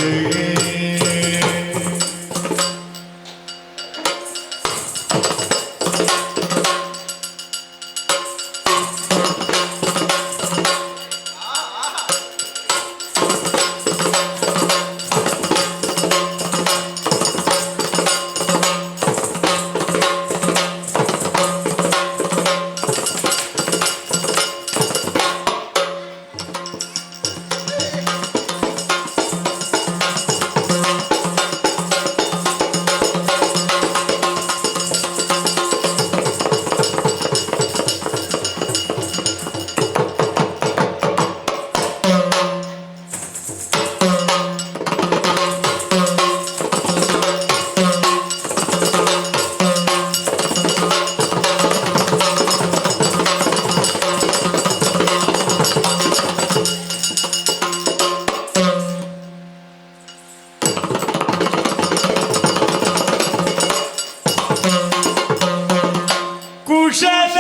ಕುಶಲ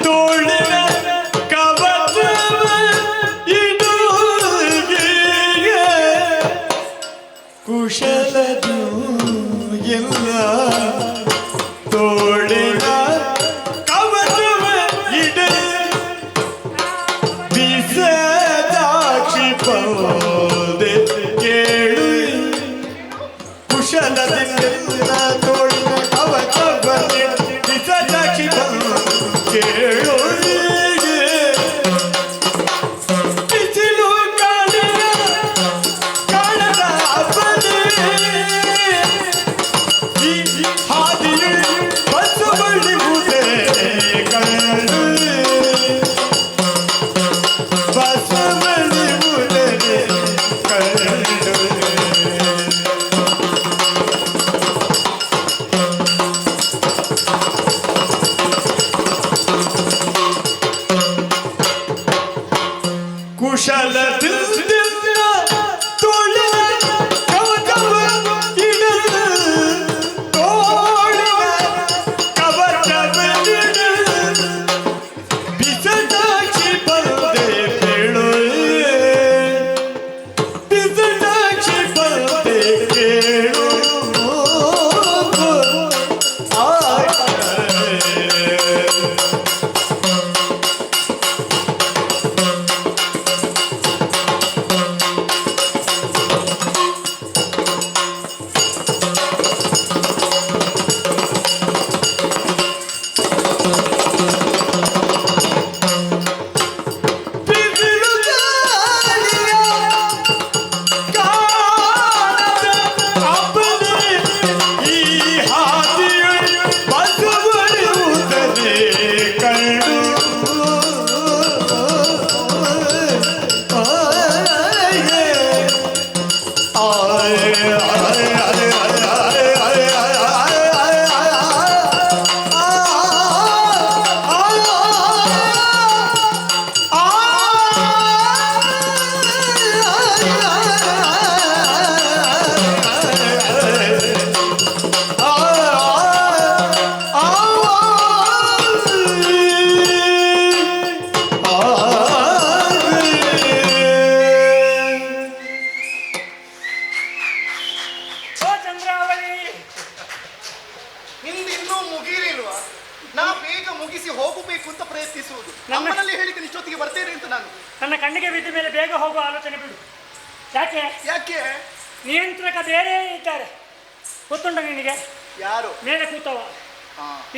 ತೋಳಿನ ಕವಚವ ಇಡುಗೆ ಕುಶಲದು ಎಲ್ಲ ತೋಳಿನ ಕವಚವ ಇಡ ಬಿಸದಾಕ್ಷಿ ಪೌದೆ ಕೇಳು ಕುಶಲದಿಂದ ತೋಳಿನ ಕವಚ ಬಿಸದಾಕ್ಷಿ ಕೇಳು ಬಿಸಿಲು ಕಾಡಿನ ಕಾಣದ ಅಬ್ಬನೆ ಈ ಹಾದಿಯು ಬಸ್ಸು ಬಳ್ಳಿವುದೇ ಕಂಡು ಬಸ್ಸು ಬಳ್ಳಿವುದೇ ಕಂಡು ಕುಶಲದಿಂದ ತೋಳಿನ ಕವಚವ ಇಡಲು ತೋಳಿನ ಕವಚವ ಇಡಲು ಬಿಸದಾಕ್ಷಿ ಪರದೆ ಕೇಳು ಬಿಸದಾಕ್ಷಿ ಪರದೆ ಕೇಳು ನನ್ನ ಕಣ್ಣಿಗೆ ಬಿದ್ದ ಮೇಲೆ ಬೇಗ ಹೋಗುವ ಆಲೋಚನೆ ಬಿಡು. ಯಾಕೆ ಯಾಕೆ? ನಿಯಂತ್ರಕ ಬೇರೆ ಇದ್ದಾರೆ, ಗೊತ್ತುಂಟ ನಿನಗೆ? ಯಾರು? ಮೇಲೆ ಕೂತವ,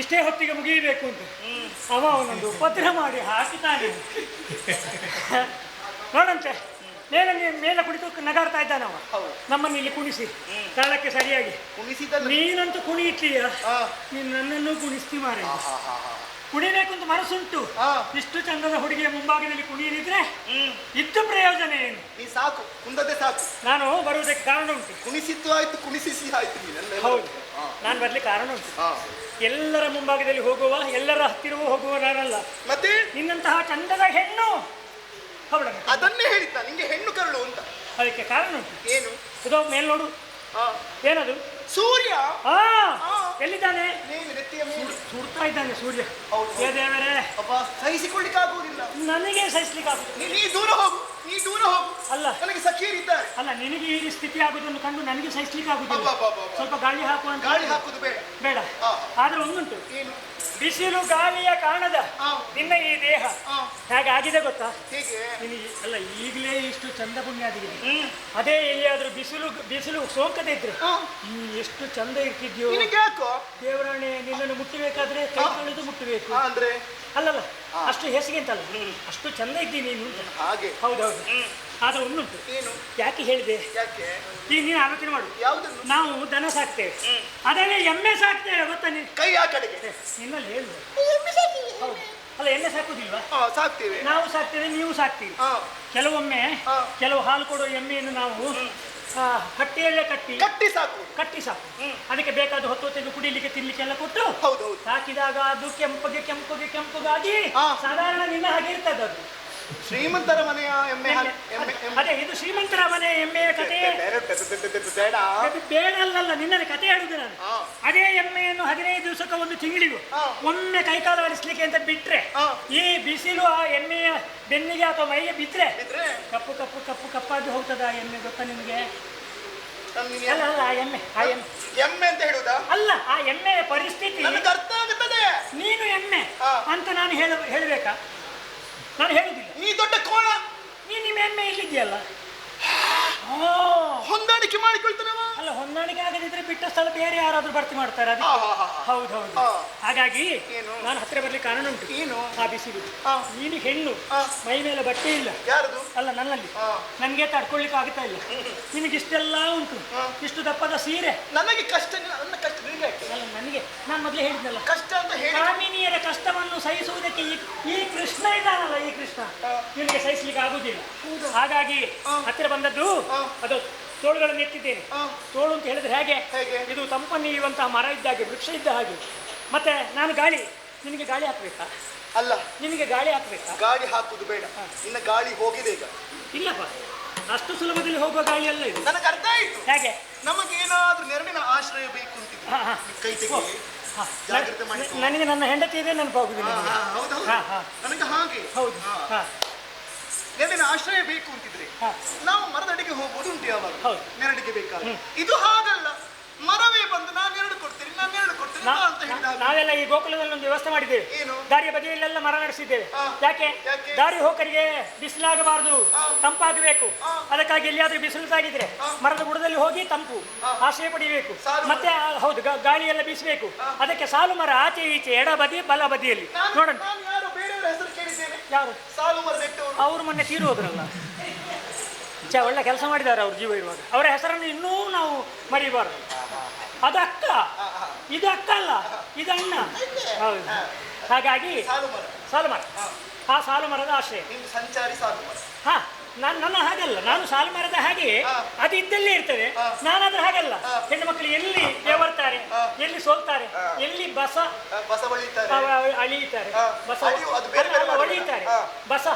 ಇಷ್ಟೇ ಹೊತ್ತಿಗೆ ಮುಗಿಯಬೇಕು ಅಂತ ಅವನೊಂದು ಉಪದ್ರ ಮಾಡಿ ಹಾಕಿತಾನೆ. ನೋಡಂತೆ ಮೇಲೆ ಮೇಲೆ ಕುಳಿತು ನಗಾಡ್ತಾ ಇದ್ದಾನವ. ನಮ್ಮನ್ನು ಇಲ್ಲಿ ಕುಣಿಸಿ ತಾಳಕ್ಕೆ ಸರಿಯಾಗಿ ಕುಣಿಸಿದಲ್ಲ. ನೀನಂತೂ ಕುಣಿಯಿತೀಯ, ನೀನು ನನ್ನನ್ನು ಕುಣಿಸ್ತಿ ಮಾರ. ಕುಣಿಬೇಕು ಅಂತ ಮನಸ್ಸುಂಟು. ಹಾ. ಇಷ್ಟು ಚಂದದ ಹುಡುಗಿಯ ಮುಂಭಾಗದಲ್ಲಿ ಕುಣಿಯದಿದ್ರೆ ಇದ್ದು ಪ್ರಯೋಜನ ಏನು? ನೀ ಸಾಕು, ಕುಂದದ್ದೇ ಸಾಕು. ನಾನು ಬರುವುದಕ್ಕೆ ಕಾರಣ ಉಂಟು. ಕುಣಿಸಿದ್ದು ಆಯ್ತು, ಕುಣಿಸಿಸಿ ಆಯ್ತು ನೀನೆಲ್ಲ. ಹೌದು, ನಾನು ಬರ್ಲಿಕ್ಕೆ ಕಾರಣ ಉಂಟು. ಎಲ್ಲರ ಮುಂಭಾಗದಲ್ಲಿ ಹೋಗುವ, ಎಲ್ಲರ ಹತ್ತಿರವೂ ಹೋಗುವ ನಾನಲ್ಲ. ಮತ್ತೆ ನಿನ್ನಂತಹ ಚಂದದ ಹೆಣ್ಣು ಹೌದ, ಅದನ್ನೇ ಹೇಳಿದ್ದ ನಿಂಗೆ ಹೆಣ್ಣು ಕರಳು ಅಂತ. ಅದಕ್ಕೆ ಕಾರಣ ಉಂಟು. ಏನು? ಇದು ಮೇಲ್ ನೋಡು. ಏನದು? ಸೂರ್ಯ. ಎಲ್ಲಿದ್ದಾನೆ? ನೀನು ನೆತ್ತಿಯ ಮೇಲೆ ಸುಡ್ತಾ ಇದ್ದಾನೆ ಸೂರ್ಯ. ಹೌದು. ಏ ದೇವರೇ, ಅಪ್ಪ ಸಹಿಸಿಕೊಳ್ಳಿಕ್ಕೆ ಆಗುವುದಿಲ್ಲ. ನನಗೆ ಸಹಿಸ್ಲಿಕ್ಕೆ ಆಗುದು. ನೀ ದೂರ ಹೋಗು, ನೀ ದೂರ ಹೋಗು. ಅಲ್ಲ, ನನಗೆ ಸಖಿಯರಿದ್ದಾರೆ. ಅಲ್ಲ, ನಿನಗೆ ಈ ಸ್ಥಿತಿ ಆಗುದನ್ನು ಕಂಡು ನನಗೆ ಸಹಿಸ್ಲಿಕ್ಕೆ ಆಗುದಿಲ್ಲ. ಅಬ್ಬಬ್ಬಬ್ಬ. ಸ್ವಲ್ಪ ಗಾಳಿ ಹಾಕುವಂತ. ಗಾಳಿ ಹಾಕುದು ಬೇಡ. ಬೇಡ. ಹಾ. ಆದ್ರೆ ಒಂದುಂಟು, ಏನು? ಬಿಸಿಲು ಗಾಳಿಯ ಕಾರಣದ ನಿನ್ನ ಈ ದೇಹ ಹೇಗೆ ಆಗಿದೆ ಗೊತ್ತಾ? ಹೇಗೆ? ನಿನಗೆ ಅಲ್ಲ, ಈಗಲೇ ಇಷ್ಟು ಚಂದ ಪುಣ್ಯಾದಿಗಿದೆ. ಅದೇ ಎಲ್ಲಿಯಾದ್ರೂ ಬಿಸಿಲು ಸೋಂಕದೆ ಇದ್ರೆ ಎಷ್ಟು ಚಂದ ಇರ್ತಿದ್ಯೋ. ನಿನಗೆ ಯಾಕೋ ದೇವರಾಣೆ, ನಿನ್ನನ್ನು ಮುಟ್ಟಬೇಕಾದ್ರೆ ಕೈ ತೊಳೆದು ಮುಟ್ಟಬೇಕು. ಅಂದ್ರೆ ಅಲ್ಲಲ್ಲ, ಅಷ್ಟು ಹೆಸಿಗೆ ಅಂತಲ್ಲ, ಅಷ್ಟು ಚಂದ ಇದ್ದೀನಿ ನೀನು ಅಂತ. ಹಾಗೆ. ಹೌದೌದು. ಆದ್ರೆ ಒಂದುಂಟು. ಏನು? ಯಾಕೆ ಹೇಳಿದೆ? ಯಾಕೆ? ಈಗ ನೀನು ಆಲೋಚನೆ ಮಾಡು. ಯಾವುದನ್ನು? ನಾವು ದನ ಸಾಕ್ತೇವೆ, ಅದರಲ್ಲಿ ಎಮ್ಮೆ ಸಾಕ್ತೇವೆ ಗೊತ್ತಾ ನೀನು? ಕೈ ಆ ಕಡೆಗೆ. ನಿನ್ನಲ್ಲಿ ಹೇಳು. ಹೌದು. ಅಲ್ಲ, ಎಮ್ಮೆ ಸಾಕುದಿಲ್ವಾ? ಸಾಕ್ತೇವೆ. ನಾವು ಸಾಕ್ತೇವೆ, ನೀವು ಸಾಕ್ತೀವಿ. ಕೆಲವೊಮ್ಮೆ ಕೆಲವು ಹಾಲು ಕೊಡುವ ಎಮ್ಮೆಯನ್ನು ನಾವು ಹಟ್ಟಿಯಲ್ಲೇ ಕಟ್ಟಿ ಸಾಕು. ಅದಕ್ಕೆ ಬೇಕಾದ ಹೊತ್ತು ತೆಗೆದು ಕುಡಿಲಿಕ್ಕೆ ತಿನ್ಲಿಕ್ಕೆ ಎಲ್ಲ ಕೊಟ್ಟು ಹೌದೌದು ಸಾಕಿದಾಗ ಅದು ಕೆಂಪಗಾಗಿ ಸಾಧಾರಣ ನಿನ್ನ ಹಾಗೆ ಇರ್ತದೆ. ಅದು ಶ್ರೀಮಂತರ ಮನೆಯ ಎಮ್ಮೆ. ಅದೇ, ಇದು ಶ್ರೀಮಂತರ ಮನೆ ಎಮ್ಮೆಯ ಕಥೆ. ಬೇಡ ಅಲ್ಲಲ್ಲ, ನಿನ್ನಲ್ಲಿ ಕಥೆ ಹೇಳುದು ನಾನು. ಅದೇ ಎಮ್ಮೆಯನ್ನು 15 ದಿವಸಕ್ಕೆ ಒಂದು ತಿಂಗಳಿಗೂ ಒಮ್ಮೆ ಕೈಕಾಲು ಆಡಿಸ್ಲಿಕ್ಕೆ ಅಂತ ಬಿಟ್ರೆ, ಈ ಬಿಸಿಲು ಆ ಎಮ್ಮೆಯ ಬೆನ್ನಿಗೆ ಅಥವಾ ಮೈಗೆ ಬಿದ್ರೆ ಕಪ್ಪಾಗಿ ಹೋಗ್ತದ ಆ ಎಮ್ಮೆ, ಗೊತ್ತಾ ನಿಮ್ಗೆ? ಅಲ್ಲ ಅಲ್ಲ, ಎಮ್ಮೆ ಅಂತ ಹೇಳುದಾ? ಅಲ್ಲ, ಆ ಎಮ್ಮೆಯ ಪರಿಸ್ಥಿತಿ ಅರ್ಥ ಆಗುತ್ತದೆ. ನೀನು ಎಮ್ಮೆ ಅಂತ ನಾನು ಹೇಳಬೇಕಾ? ನಾನು ಹೇಳುದಿಲ್ಲ. ನೀ ದೊಡ್ಡ ಕೋಣ. ನಿಮ್ಮ ಎಮ್ಮೆ ಇಲ್ಲಿದೆಯಲ್ಲ, ಹೊಂದಾಣಿಕೆ ಮಾಡಿಕೊಳ್ತಾನವ. ಅಲ್ಲ, ಹೊಂದಾಣಿಕೆ ಆಗದಿದ್ರೆ ಬಿಟ್ಟ ಸ್ಥಳ ಬೇರೆ ಯಾರಾದ್ರೂ ಭರ್ತಿ ಮಾಡ್ತಾರೆ. ಅದು ಹೌದು. ಹಾಗಾಗಿ ನಾನು ಹತ್ತಿರ ಬರ್ಲಿಕ್ಕೆ ಕಾರಣ ಉಂಟು. ಏನು? ಆ ಬಿಸಿಲು. ನೀನು ಹೆಣ್ಣು, ಮೈ ಮೇಲೆ ಬಟ್ಟೆ ಇಲ್ಲ. ಯಾರದು? ಅಲ್ಲ, ನನ್ನಲ್ಲಿ. ನನ್ಗೆ ತಡ್ಕೊಳ್ಲಿಕ್ಕೆ ಆಗ್ತಾ ಇಲ್ಲ. ನಿನಗೆ ಇಷ್ಟೆಲ್ಲ ಉಂಟು, ಇಷ್ಟು ದಪ್ಪದ ಸೀರೆ. ನನಗೆ ಕಷ್ಟ. ನನ್ನ ಕಷ್ಟ ನಿನಗೆ ಅಲ್ಲ, ನನಗೆ ನಾನು ಮೊದಲೇ ಹೇಳಿದ್ನಲ್ಲ, ಕಷ್ಟ ಅಂತ ಹೇಳಿ. ಕಾಮಿನಿಯರ ಕಷ್ಟವನ್ನು ಸಹಿಸುವುದಕ್ಕೆ ಈ ಕೃಷ್ಣ ಇದ್ದಾನಲ್ಲ, ಈ ಕೃಷ್ಣ ನಿನಗೆ ಸಹಿಸ್ಲಿಕ್ಕೆ ಆಗುದಿಲ್ಲ. ಹಾಗಾಗಿ ಹತ್ತಿರ ಬಂದದ್ದು. ಅದು ತೋಳುಗಳನ್ನು ಎತ್ತಿದ್ದೇನೆ. ತೋಳು ಅಂತ ಹೇಳಿದ್ರೆ ಹೇಗೆ? ಇದು ತಂಪನ್ನೀಯುವಂತಹ ಮರ ಇದ್ದ ಹಾಗೆ, ವೃಕ್ಷ ಇದ್ದ ಹಾಗೆ. ಮತ್ತೆ ನಾನು ಗಾಳಿ, ನಿನಗೆ ಗಾಳಿ ಹಾಕ್ಬೇಕಾ? ಅಲ್ಲ, ನಿನಗೆ ಗಾಳಿ ಹಾಕ್ಬೇಕಾ? ಗಾಳಿ ಹಾಕುದು ಬೇಡ. ಇನ್ನ ಗಾಳಿ ಹೋಗಿದೆ ಈಗ. ಇಲ್ಲಪ್ಪ, ಅಷ್ಟು ಸುಲಭದಲ್ಲಿ ಹೋಗುವ ಗಾಳಿ ಅಲ್ಲ ಇದು. ನನಗೆ ಅರ್ಥ ಆಯ್ತು. ಹೇಗೆ? ನಮಗೇನಾದ್ರೂ ನೆರಳಿನ ಆಶ್ರಯ ಬೇಕು ಅಂತಿದ್ದೆ. ಕೈ ತೆಗಿ, ಜಾಗ್ರತೆ ಮಾಡಿ. ನನಗೆ ನನ್ನ ಹೆಂಡತಿ ಇದೆ ನೆನಪಾಗುದಿಲ್ಲ. ನನಗೆ ಹಾಗೆ. ಹೌದು. ನೆರಳಿನ ಆಶ್ರಯ ಬೇಕು ಅಂತಿದ್ರೆ ನಾವು ಮರದಡಿಗೆ ಹೋಗೋದು ಉಂಟು ಯಾವಾಗ. ನೆರಳಿಗೆ ಬೇಕಾದ್ರೆ ಇದು ಹಾಗಲ್ಲ. ಮರವೇ ಬಂದು ನಾನು ನೆರಳು ಕೊಡ್ತೇನೆ ಅಂತ ಹೇಳಿದ. ನಾವೆಲ್ಲ ಈ ಗೋಕುಲದಲ್ಲಿ ಒಂದು ವ್ಯವಸ್ಥೆ ಮಾಡಿದ್ದೇವೆ. ಏನು? ದಾರಿಯ ಬದಿಯಲ್ಲೆಲ್ಲ ಮರ ನಡೆಸಿದ್ದೇವೆ. ಯಾಕೆ? ದಾರಿ ಹೋಕರಿಗೆ ಬಿಸಿಲಾಗಬಾರದು, ತಂಪಾಗಬೇಕು. ಅದಕ್ಕಾಗಿ ಎಲ್ಲಿಯಾದ್ರೂ ಬಿಸಿಲು ತಾಗಿದ್ರೆ ಮರದ ಬುಡದಲ್ಲಿ ಹೋಗಿ ತಂಪು ಆಶ್ರಯ ಪಡಿಬೇಕು. ಮತ್ತೆ ಹೌದು, ಗಾಳಿ ಎಲ್ಲ ಬೀಸಬೇಕು. ಅದಕ್ಕೆ ಸಾಲು ಮರ ಆಚೆ ಈಚೆ, ಎಡ ಬದಿ ಬಲ ಬದಿಯಲ್ಲಿ ನೋಡೋಣ. ಬೇರೆಯವರ ಹೆಸರು ಕೇಳಿದ್ದೇನೆ. ಯಾರು? ಸಾಲು ಮರ ನೆಟ್ಟವರು. ಅವ್ರು ಮೊನ್ನೆ ತೀರು ಹೋದ್ರಲ್ಲ. ಒಳ್ಳೆ ಕೆಲಸ ಮಾಡಿದ್ದಾರೆ ಅವ್ರ ಜೀವ ಇರುವಾಗ. ಅವರ ಹೆಸರನ್ನು ಇನ್ನೂ ನಾವು ಮರಿಬಾರ್ದು. ಅದು ಅಕ್ಕ, ಇದು ಅಕ್ಕ ಅಲ್ಲ, ಇದು ಅಣ್ಣ. ಹೌದು. ಹಾಗಾಗಿ ಸಾಲು ಮರ, ಆ ಸಾಲು ಮರದ ಆಶ್ರಯ. ಸಂಚಾರಿ ಸಾಲು ಮರ. ನನ್ನ ಹಾಗಲ್ಲ, ನಾನು ಸಾಲು ಮರದ ಹಾಗೆ ಅದು ಇದ್ದಲ್ಲೇ ಇರ್ತದೆ. ನಾನಾದ್ರೂ ಹಾಗಲ್ಲ. ಹೆಣ್ಣು ಮಕ್ಕಳು ಎಲ್ಲಿ ಬೆವರ್ತಾರೆ, ಎಲ್ಲಿ ಸೋಲ್ತಾರೆ, ಎಲ್ಲಿ ಬಸ ಅಳಿಯುತ್ತಾರೆ, ಬಸ ಒಳಿತಾರೆ, ಬಸ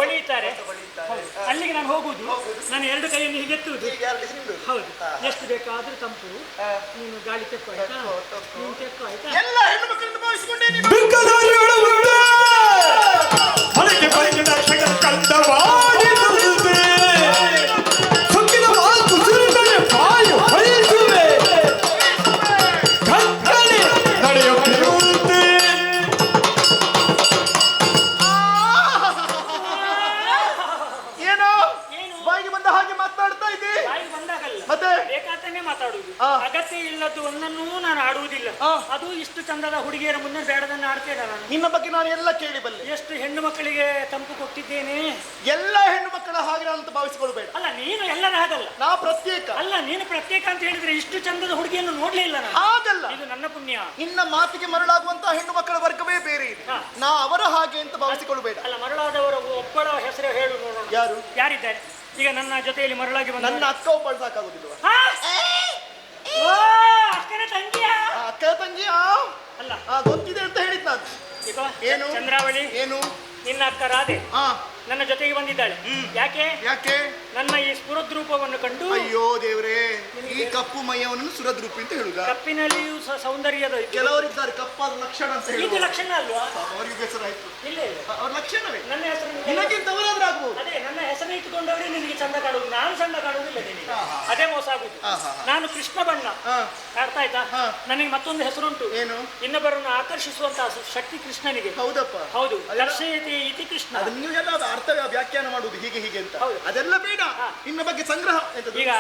ಒಳಿಯುತ್ತಾರೆ, ಅಲ್ಲಿಗೆ ನಾನು ಹೋಗುದು. ನಾನು 2 ಕೈಯನ್ನು ಹೀಗೆತ್ತುವುದು. ಹೌದು. ಎಷ್ಟು ಬೇಕಾದ್ರೂ ತಂಪು. ನೀನು ಗಾಳಿ ತೆಕ್ಕು ಆಯ್ತಾ? ನೀನು ತೆಕ್ಕು ಆಯ್ತಾ? ಎಲ್ಲ ಹೆಣ್ಣು ಮಕ್ಕಳನ್ನು ಭಾವಿಸಿಕೊಂಡೇ ಅಗತ್ಯ ಇಲ್ಲದ್ದು ಒಂದನ್ನೂ ನಾನು ಆಡುವುದಿಲ್ಲ. ಅದು ಇಷ್ಟು ಚಂದದ ಹುಡುಗಿಯರ ಮುಂದೆ ಬೇಡದನ್ನು ಆಡ್ತೇನೆ ನಾನು. ನಿನ್ನ ಬಗ್ಗೆ ನಾನು ಎಲ್ಲ ಕೇಳಿಬಲ್ಲೆ. ಎಷ್ಟು ಹೆಣ್ಣು ಮಕ್ಕಳಿಗೆ ತಂಪು ಕೊಟ್ಟಿದ್ದೇನೆ. ಎಲ್ಲ ಹೆಣ್ಣು ಮಕ್ಕಳ ಹಾಗೆ ಅಂತ ಭಾವಿಸಿಕೊಳ್ಬೇಡ. ಅಲ್ಲ, ನೀನು ಎಲ್ಲರ ಹಾಗಲ್ಲ. ನಾ ಪ್ರತ್ಯೇಕ. ಅಲ್ಲ, ನೀನು ಪ್ರತ್ಯೇಕ ಅಂತ ಹೇಳಿದ್ರೆ ಇಷ್ಟು ಚಂದದ ಹುಡುಗಿಯನ್ನು ನೋಡ್ಲೇ ಇಲ್ಲ ನಾನು. ಹಾಗಲ್ಲ, ಅದು ನನ್ನ ಪುಣ್ಯ. ನಿನ್ನ ಮಾತಿಗೆ ಮರಳಾಗುವಂತಹ ಹೆಣ್ಣು ಮಕ್ಕಳ ವರ್ಗವೇ ಬೇರೆ ಇದೆ. ಹಾ. ನಾ ಅವರ ಹಾಗೆ ಅಂತ ಭಾವಿಸಿಕೊಳ್ಳಬೇಡ. ಅಲ್ಲ, ಮರಳಾದವರ ಒಬ್ಬಳ ಹೆಸರು ಹೇಳು ನೋಡೋಣ. ಯಾರು? ಯಾರಿದ್ದಾರೆ ಈಗ ನನ್ನ ಜೊತೆಯಲ್ಲಿ ಮರಳಾಗಿ ಬಂದ? ನನ್ನ ಅಕ್ಕ ಒಬ್ಬಳು ಸಾಕಾಗುದಿಲ್ವ? ಅಕ್ಕನ ತಂಗಿಯ? ಅಕ್ಕ ತಂಗಿ ಅಲ್ಲ, ಗೊತ್ತಿದೆ ಅಂತ ಹೇಳಿದ್ ನಾನು. ಈಗ ಏನು? ಚಂದ್ರಾವಳಿ ಏನು? ನಿನ್ನ ಅಕ್ಕ ರಾಧೆ ನನ್ನ ಜೊತೆಗೆ ಬಂದಿದ್ದಾಳೆ. ಯಾಕೆ? ಯಾಕೆ? ನನ್ನ ಈ ಸ್ಫುರದ್ರೂಪವನ್ನು ಕಂಡು. ಅಯ್ಯೋ ದೇವ್ರೆ, ಈ ಕಪ್ಪು ಮೈಯವನನ್ನು ಸುರದ್ರೂಪಿ ಅಂತ ಹೇಳುದ? ಕಪ್ಪಿನಲ್ಲಿಯೂ ಸೌಂದರ್ಯದ ಕೆಲವರಿದ್ದಾರೆ ಕಪ್ಪಾದ ಲಕ್ಷಣ ಅಂತ ಇದು ಹೇಳುವ. ಲಕ್ಷಣ ಅಲ್ವಾ? ಅವರಿಗೆ ಹೆಸರಾಯ್ತು. ಇಲ್ಲ ಇಲ್ಲ, ಅವ್ರ ಲಕ್ಷಣವೇ. ನನ್ನ ಹೆಸರು ನಿನಗಿಂತವರಾದ್ರೂ ಆಗ್ಬೋದು. ಅದೇ ನನ್ನ ಹೆಸರು ಇಟ್ಟುಕೊಂಡವರೇ ನಿನಗೆ ಚಂದ ಕಾಣುವುದು. ನಾನು ಚಂದ ಕಾಣುವುದಿಲ್ಲ ನಿನಗೆ. ಅದೇ ಮೋಸ ಆಗುದು. ನಾನು ಕೃಷ್ಣ ಬಣ್ಣ, ಅರ್ಥ ಆಯ್ತಾ? ನನಗೆ ಮತ್ತೊಂದು ಹೆಸರುಂಟು. ಏನು? ಇನ್ನೊಬ್ಬರನ್ನು ಆಕರ್ಷಿಸುವಂತಹ ಶಕ್ತಿ ಕೃಷ್ಣನಿಗೆ. ಹೌದಪ್ಪ. ಹೌದು, ದರ್ಶಯತಿ ಇತಿ ಕೃಷ್ಣ. ಅದು ನೀವು ಎಲ್ಲ ಅರ್ಥ ವ್ಯಾಖ್ಯಾನ ಮಾಡುವುದು ಹೀಗೆ ಹೀಗೆ ಅಂತ. ಹೌದು. ಅದೆಲ್ಲ ಬೇಡ. ನಿನ್ನ ಬಗ್ಗೆ ಸಂಗ್ರಹ ಎಂತದು? ಈಗ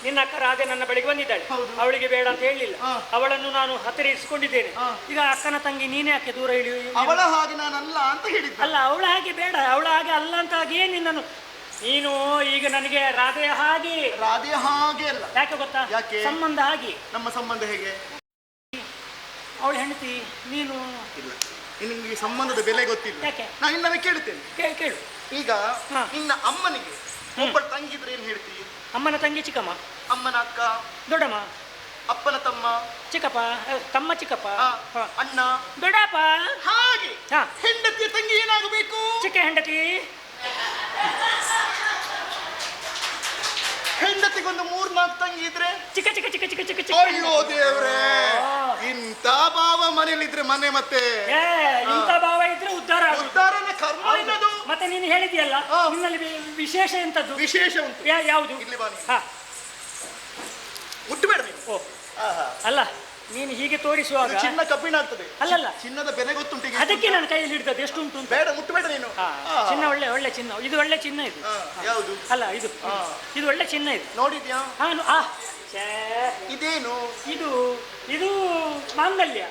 ನಿನ್ನ ಅಕ್ಕ ರಾಧೆ ನನ್ನ ಬಳಿಗೆ ಬಂದಿದ್ದಾಳೆ. ಹೌದು. ಅವಳಿಗೆ ಬೇಡ ಅಂತ ಹೇಳಿಲ್ಲ, ಅವಳನ್ನು ನಾನು ಹತ್ತಿರ ಇರಿಸಿಕೊಂಡಿದ್ದೇನೆ. ಈಗ ಅಕ್ಕನ ತಂಗಿ ನೀನೇ ಯಾಕೆ ದೂರ ಇಳಿ? ಅವಳ ಹಾಗೆ ನಾನಲ್ಲ ಅಂತ ಹೇಳಿದ್ದೆ. ಅಲ್ಲ, ಅವಳ ಹಾಗೆ ಬೇಡ, ಅವಳ ಹಾಗೆ ಅಲ್ಲ ಅಂತ ಹಾಗೆ ನಿನ್ನನ್ನು ನೀನು ಈಗ ನನಗೆ ರಾಧೆಯ ಹಾಗೆ. ರಾಧೆ ಹಾಗೆ ಅಲ್ಲ. ಯಾಕೆ ಗೊತ್ತಾ? ಯಾಕೆ? ಸಂಬಂಧ ಹಾಗೆ. ನಮ್ಮ ಸಂಬಂಧ ಹೇಗೆ? ಅವಳು ಹೆಂಡತಿ, ನೀನು ಇಲ್ಲ. ನಿನಗೆ ಸಂಬಂಧದ ಬೆಲೆ ಗೊತ್ತಿಲ್ಲ. ಯಾಕೆ? ನಾನು ಇನ್ನೊಮ್ಮೆ ಕೇಳ್ತೇನೆ. ಕೇಳು. ಈಗ ನಿನ್ನ ಅಮ್ಮನಿಗೆ ಒಬ್ಬಳು ತಂಗಿದ್ರೆ ಏನ್ ಹೇಳ್ತೀವಿ? ಅಮ್ಮನ ತಂಗಿ ಚಿಕ್ಕಮ್ಮ, ಅಮ್ಮನ ಅಕ್ಕ ದೊಡ್ಡಮ್ಮ, ಅಪ್ಪನ ತಮ್ಮ ಚಿಕ್ಕಪ್ಪ, ತಮ್ಮ ಚಿಕ್ಕಪ್ಪ, ಅಣ್ಣ, ದೊಡ್ಡಪ್ಪ. ಹಾಗೆ ಹಾ. ಹೆಂಡತಿಯ ತಂಗಿ ಏನಾಗಬೇಕು? ಚಿಕ್ಕ ಹೆಂಡತಿ. ಹೆಂಡತಿಗೊಂದು 3-4 ತಂಗಿ ಇದ್ರೆ ಚಿಕ್ಕ ಚಿಕ್ಕ ಚಿಕ್ಕ ಚಿಕ್ಕ ಚಿಕ್ಕ ಚಿಕ್ಕ. ಅಯ್ಯೋ ದೇವ್ರೆ, ಇಂಥ ಭಾವ ಮನೇಲಿದ್ರೆ ಮನೆ ಮತ್ತೆ ಇಂಥ ಭಾವ ಇದ್ರೆ ಉದ್ಧಾರ ಆಗುದು. ಉದ್ಧಾರನ ಕರ್ಮ ಏನದು? ಮತ್ತೆ ನೀನು ಹೇಳಿದ್ಯಲ್ಲ, ನಿನ್ನಲ್ಲಿ ವಿಶೇಷ ಎಂತದ್ದು? ವಿಶೇಷ ಉಂಟು. ಯಾವುದು? ಇಲ್ಲಿ ಬಾ ನೀನು. ಹಾ. ಮುಟ್ಟಬೇಡ ನೀನು. ಓ, ಅಲ್ಲ, ನೀನು ಹೀಗೆ ತೋರಿಸುವಾಗ ಚಿನ್ನ ಕಬ್ಬಿಣ ಆಗ್ತದೆ. ಅಲ್ಲಲ್ಲ, ಚಿನ್ನದ ಬೆಲೆ ಗೊತ್ತುಂಟು ಈಗ? ಅದಕ್ಕೆ ನನ್ನ ಕೈಯಲ್ಲಿ ಹಿಡಿದದ್ದು ಎಷ್ಟು ಉಂಟು ಅಂತ. ಬೇಡ, ಮುಟ್ಟಬೇಡ ನೀನು. ಚಿನ್ನ ಒಳ್ಳೆ ಒಳ್ಳೆ ಚಿನ್ನ. ಇದು ಒಳ್ಳೆ ಚಿನ್ನ ಇದು. ಯಾವುದು? ಅಲ್ಲ, ಇದು ಒಳ್ಳೆ ಚಿನ್ನ ಇದು. ನೋಡಿದ್ಯಾ? ಇದೇನು? ಇದು ಇದು ಮಾಂಗಲ್ಯ.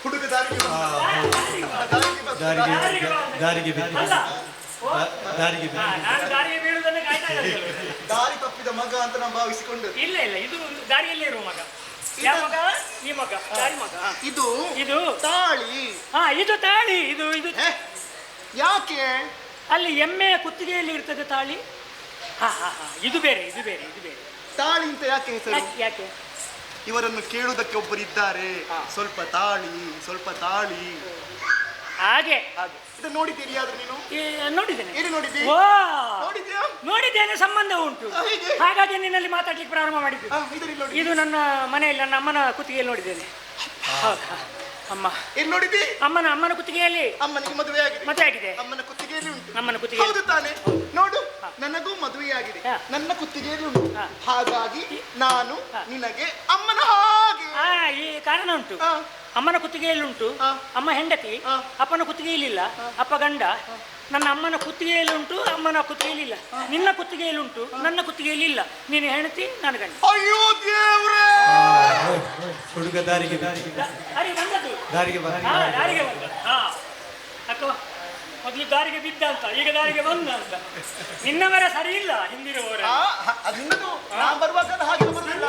ಹುಡುಗ ದಾರಿಗೆ ದಾರಿಗೆ ಬಿದ್ದು ಅಲ್ಲ, ದಾರಿಗೆ ಬಿದ್ದು ನಾನು ದಾರಿಗೆ ಬೀಳುವುದನ್ನು ಕಾಯ್ತಾ ಇದ್ದೇನೆ. ದಾರಿ ತಪ್ಪಿದ ಮಗ ಅಂತ ನಾವು ಭಾವಿಸಿಕೊಂಡು. ಇಲ್ಲ ಇಲ್ಲ, ಇದು ದಾರಿಯಲ್ಲೇ ಇರುವ ಮಗ. ಯಾವ ಮಗ? ಈ ಮಗ, ದಾರಿ ಮಗ. ಇದು ಇದು ತಾಳಿ. ಇದು ತಾಳಿ. ಇದು ಇದು ಯಾಕೆ? ಅಲ್ಲಿ ಎಮ್ಮೆಯ ಕುತ್ತಿಗೆಯಲ್ಲಿ ಇರ್ತದೆ ತಾಳಿ. ಇದು ಬೇರೆ, ಇದು ಬೇರೆ, ಇದು ಬೇರೆ. ತಾಳಿ ಅಂತ ಯಾಕೆ ಹೆಸರು? ಯಾಕೆ? ಇವರನ್ನು ಕೇಳುವುದಕ್ಕೆ ಒಬ್ಬರಿದ್ದಾರೆ. ಸ್ವಲ್ಪ ತಾಳಿ, ಸ್ವಲ್ಪ ತಾಳಿ. ಹಾಗೆ ಇದು ನೋಡಿದ್ದೀರಿ? ಆದ್ರೆ ನೀನು ನೋಡಿದ್ದೇನೆ. ಏನು ನೋಡಿದ್ದಿ? ನೋಡಿದ್ಯಾ? ನೋಡಿದ್ದೇನೆ, ಸಂಬಂಧ ಉಂಟು. ಹೇಗೆ? ಹಾಗಾಗಿ ನಿನ್ನಲ್ಲಿ ಮಾತಾಡ್ಲಿಕ್ಕೆ ಪ್ರಾರಂಭ ಮಾಡಿದ್ದು. ಇದರಲ್ಲಿ ನೋಡಿ. ಇದು ನನ್ನ ಮನೆಯಲ್ಲಿ ನನ್ನ ಅಮ್ಮನ ಕುತ್ತಿಗೆಯಲ್ಲಿ ನೋಡಿದ್ದೇನೆ. ಅಮ್ಮ ಎಲ್ಲಿ ನೋಡಿದ್ದಿ? ಅಮ್ಮನ ಕುತ್ತಿಗೆಯಲ್ಲಿ. ಅಮ್ಮನಿಗೆ ಮದುವೆ ಆಗಿದೆ. ಮದುವೆ ಆಗಿದೆ. ಅಮ್ಮನ ಕುತ್ತಿಗೆಯಲ್ಲಿ ಉಂಟು. ಅಮ್ಮನ ಕುತ್ತಿಗೆ. ಹೌದು ತಾನೆ? ನೋಡು, ನನಗೂ ಮದುವೆ ಆಗಿದೆ. ನನ್ನ ಕುತ್ತಿಗೆಯಲ್ಲಿ ಉಂಟು. ಹಾಗಾಗಿ ನಾನು ನಿನಗೆ ಅಮ್ಮನ ಹಾಗೆ. ಈ ಕಾರಣ ಉಂಟು. ಅಮ್ಮನ ಕುತ್ತಿಗೆಯಲ್ಲಿ ಉಂಟು, ಅಮ್ಮ ಹೆಂಡತಿ. ಅಪ್ಪನ ಕುತ್ತಿಗೆಯಲ್ಲಿ ಇಲ್ಲ, ಅಪ್ಪ ಗಂಡ. ನನ್ನ ಅಮ್ಮನ ಕುತ್ತಿಗೆಯಲ್ಲಿ ಉಂಟು, ಅಮ್ಮನ ಕುತ್ತಿಗೆಯಲ್ಲಿ ಇಲ್ಲ. ನಿನ್ನ ಕುತ್ತಿಗೆಯಲ್ಲಿ ಉಂಟು, ನನ್ನ ಕುತ್ತಿಗೆಯಲ್ಲಿ ಇಲ್ಲ. ನೀನು ಹೆಂಡತಿ, ನಾನು ಗಂಡ. ಅಯ್ಯೋ ದೇವ್ರೇ, ಹುಡುಗ ದಾರಿಗೆ ದಾರಿಗೆ ಬಂದದ್ದು. ದಾರಿಗೆ ಬಂದ ದಾರಿಗೆ ಬಂದ. ಅಕ್ಕ ಮೊದಲು ದಾರಿಗೆ ಬಿದ್ದ ಅಂತ, ಈಗ ದಾರಿಗೆ ಬಂದ ಅಂತ. ನಿನ್ನವರ ಸರಿ ಇಲ್ಲ, ಹಿಂದಿರುವವರ. ನಾನು ಬರುವಾಗ ಹಾಗೆ ಬರುದಿಲ್ಲ.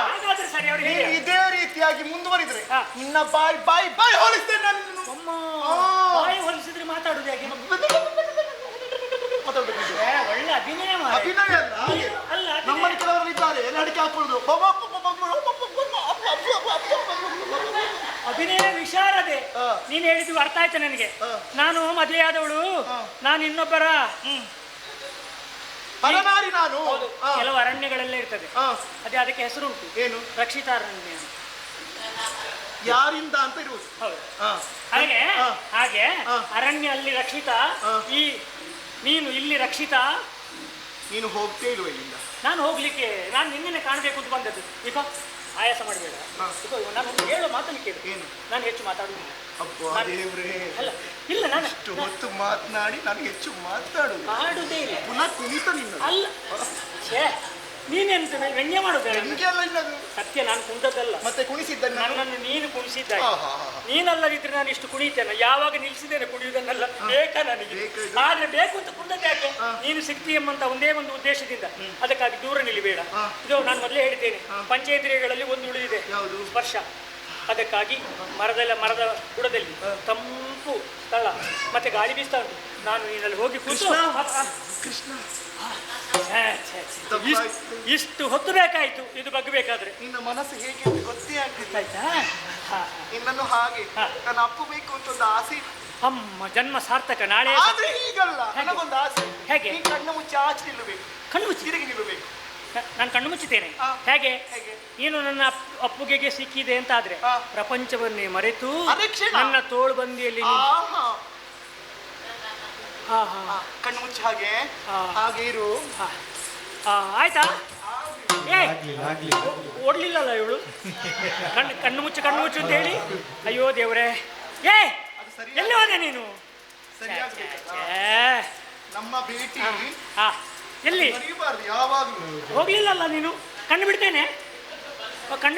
ಹಾಗಾದ್ರೆ ಸರಿ. ಅವ್ರಿಗೆ ಇದೇ ರೀತಿಯಾಗಿ ಮುಂದುವರಿದ್ರೆ ನಿನ್ನ ಬಾಯ್ ಬಾಯ್ ಬಾಯ್ ಹೋಲಿಸ್ತೇನೆ ನಾನು. ಬಾಯಿ ಹೊಲಿಸಿದ್ರೆ ಮಾತಾಡುದು ಹೇಗೆ? ಒಳ್ಳೆ ಅಭಿನಯ. ಅಭಿನಯ ಅಲ್ಲ, ನಮ್ಮ ಕೆಲವರು ಇದ್ದಾರೆ, ಎಲ್ಲ ಅಡಿಕೆ ಹಾಕೊಳ್ಳುದು. ಅಭಿನಯ ವಿಶಾರದೆ. ನೀನು ಹೇಳಿದ್ದು ಅರ್ಥ ಆಯ್ತು ನನಗೆ. ನಾನು ಮದುವೆಯಾದವಳು, ನಾನು ಇನ್ನೊಬ್ಬರ ಪರನಾರಿ. ನಾನು ಕೆಲವು ಅರಣ್ಯಗಳೆಲ್ಲ ಇರ್ತದೆ, ಅದೇ ಅದಕ್ಕೆ ಹೆಸರುಂಟು. ಏನು? ರಕ್ಷಿತಾರಣ್ಯ. ಯಾರಿಂದ ಅಂತ ಇರುವುದು. ಹಾಗೆ ಹಾಗೆ ಅರಣ್ಯ ಅಲ್ಲಿ ರಕ್ಷಿತ, ಈ ನೀನು ಇಲ್ಲಿ ರಕ್ಷಿತ. ನೀನು ಹೋಗ್ತೇ ಇಲ್ವ ಇಲ್ಲಿಂದ? ನಾನು ಹೋಗ್ಲಿಕ್ಕೆ, ನಾನು ನಿನ್ನೆ ಕಾಣಬೇಕು ಅಂತ ಬಂದದ್ದು. ಈಗ ಆಯಾಸ ಮಾಡಬೇಡ. ನಾನು ಹೇಳೋ ಮಾತನ್ನು ಕೇಳು. ಏನು? ನಾನು ಹೆಚ್ಚು ಮಾತಾಡುವುದಿಲ್ಲ. ಅಲ್ಲ, ಇಲ್ಲ, ನಾನು ಅಷ್ಟು ಹೊತ್ತು ಮಾತನಾಡಿ ನಾನು ಹೆಚ್ಚು ಮಾತಾಡುದು ಮಾಡುವುದೇ ಇಲ್ಲ. ಪುನಃ ಕುಣಿತ ನಿನ್ನ. ಅಲ್ಲ, ನೀನೆಂತ ವ್ಯಂಗ್ಯ ಮಾಡುದ? ಸತ್ಯ, ನಾನು ಕುಣಿದದ್ದಲ್ಲ. ಮತ್ತೆ ಕುಣಿಸಿದ್ದ ನನ್ನನ್ನು ನೀನು ಕುಣಿಸಿದ್ದ. ನೀನಲ್ಲದಿದ್ರೆ ನಾನು ಇಷ್ಟು ಕುಣಿತೇನೆ. ಯಾವಾಗ ನಿಲ್ಸಿದ್ದೇನೆ ಕುಣಿಯುವುದನ್ನೆಲ್ಲ ಬೇಕಾ ನನಗೆ? ಆದ್ರೆ ಬೇಕು ಅಂತ ಕುಂದದ್ದು ಯಾಕೆ? ನೀನು ಸಿಗ್ತಿ ಎಂಬಂತ ಒಂದೇ ಒಂದು ಉದ್ದೇಶದಿಂದ. ಅದಕ್ಕಾಗಿ ದೂರ ನಿಲ್ಲಬೇಡ. ಇದು ನಾನು ಮೊದಲೇ ಹೇಳಿದ್ದೇನೆ, ಪಂಚೇಂದ್ರಿಯಗಳಲ್ಲಿ ಒಂದು ಹೌದು. ಸ್ಪರ್ಶ. ಅದಕ್ಕಾಗಿ ಮರದ ಬುಡದಲ್ಲಿ ತಂಪು ಸ್ಥಳ ಮತ್ತೆ ಗಾಳಿ ಬೀಸ್ತಾ ಉಂಟು. ನಾನು ನೀನಲ್ಲಿ ಹೋಗಿ ಕೂತು ಕೃಷ್ಣ ಇಷ್ಟು ಹೊತ್ತು ಬೇಕಾಯ್ತು ಇದು ಬಗ್ಬೇಕಾದ್ರೆ. ನಿನ್ನ ಮನಸ್ಸು ಹೇಗೆ ಅಂತ ಗೊತ್ತೇ ಆಗ್ತಿಲ್ಲ. ಆಯ್ತಾ? ನಿನ್ನನ್ನು ಹಾಗೆ ನಾನು ಅಪ್ಪಬೇಕು ಅಂತ ಒಂದು ಆಸೆ ಇತ್ತು. ಅಮ್ಮ ಜನ್ಮ ಸಾರ್ಥಕ. ನಾಳೆ ಆದ್ರೆ ಈಗಲ್ಲ, ನನಗೊಂದು ಆಸೆ. ಹೇಗೆ? ನೀ ಕಣ್ಣು ಮುಚ್ಚಿ ಆಚೆ ನಿಲ್ಲಬೇಕು, ಕಣ್ಣು ಮುಚ್ಚಿ ತಿರುಗಿ ನಿಲ್ಲಬೇಕು. ನಾನು ಕಣ್ಣು ಮುಚ್ಚುತ್ತೇನೆ. ಹಾ. ಹೇಗೆ? ಹೇಗೆ? ನೀನು ನನ್ನ ಅಪ್ಪುಗೆಗೆ ಸಿಕ್ಕಿದೆ ಅಂತ ಆದ್ರೆ ಹಾ. ಪ್ರಪಂಚವನ್ನೇ ಮರೆತು ಅದೇ ಕ್ಷಣ ನನ್ನ ತೋಳು ಬಂದಿಯಲ್ಲಿ ಆಹಾ. ಹಾ ಹಾ ಕಣ್ಣು ಮುಚ್ಚಿ ಹಾಗೆ ಹಾ. ಹಾಗೆ ಇರು. ಆಯ್ತಾ? ಏ ಆಗ್ಲಿ ಓಡ್ಲಿಲ್ಲಲ್ಲ ಇವಳು. ಕಣ್ಣು ಮುಚ್ಚು ಅಂತ ಹೇಳಿ. ಅಯ್ಯೋ ದೇವ್ರೆ, ಏ ಅದು ಸರಿ ಎಲ್ಲಿ ಹೋದೆ ನೀನು? ಸರಿಯಾಗಬೇಕು. ಛೇ. ನಮ್ಮ ಭೇಟಿ ಹಾ ಎಲ್ಲಿ ಮರೆಯಬಾರ್ದು ಯಾವಾಗಲೂ. ಹೋಗ್ಲಿಲ್ಲಲ್ಲ ನೀನು? ಕಣ್ಣು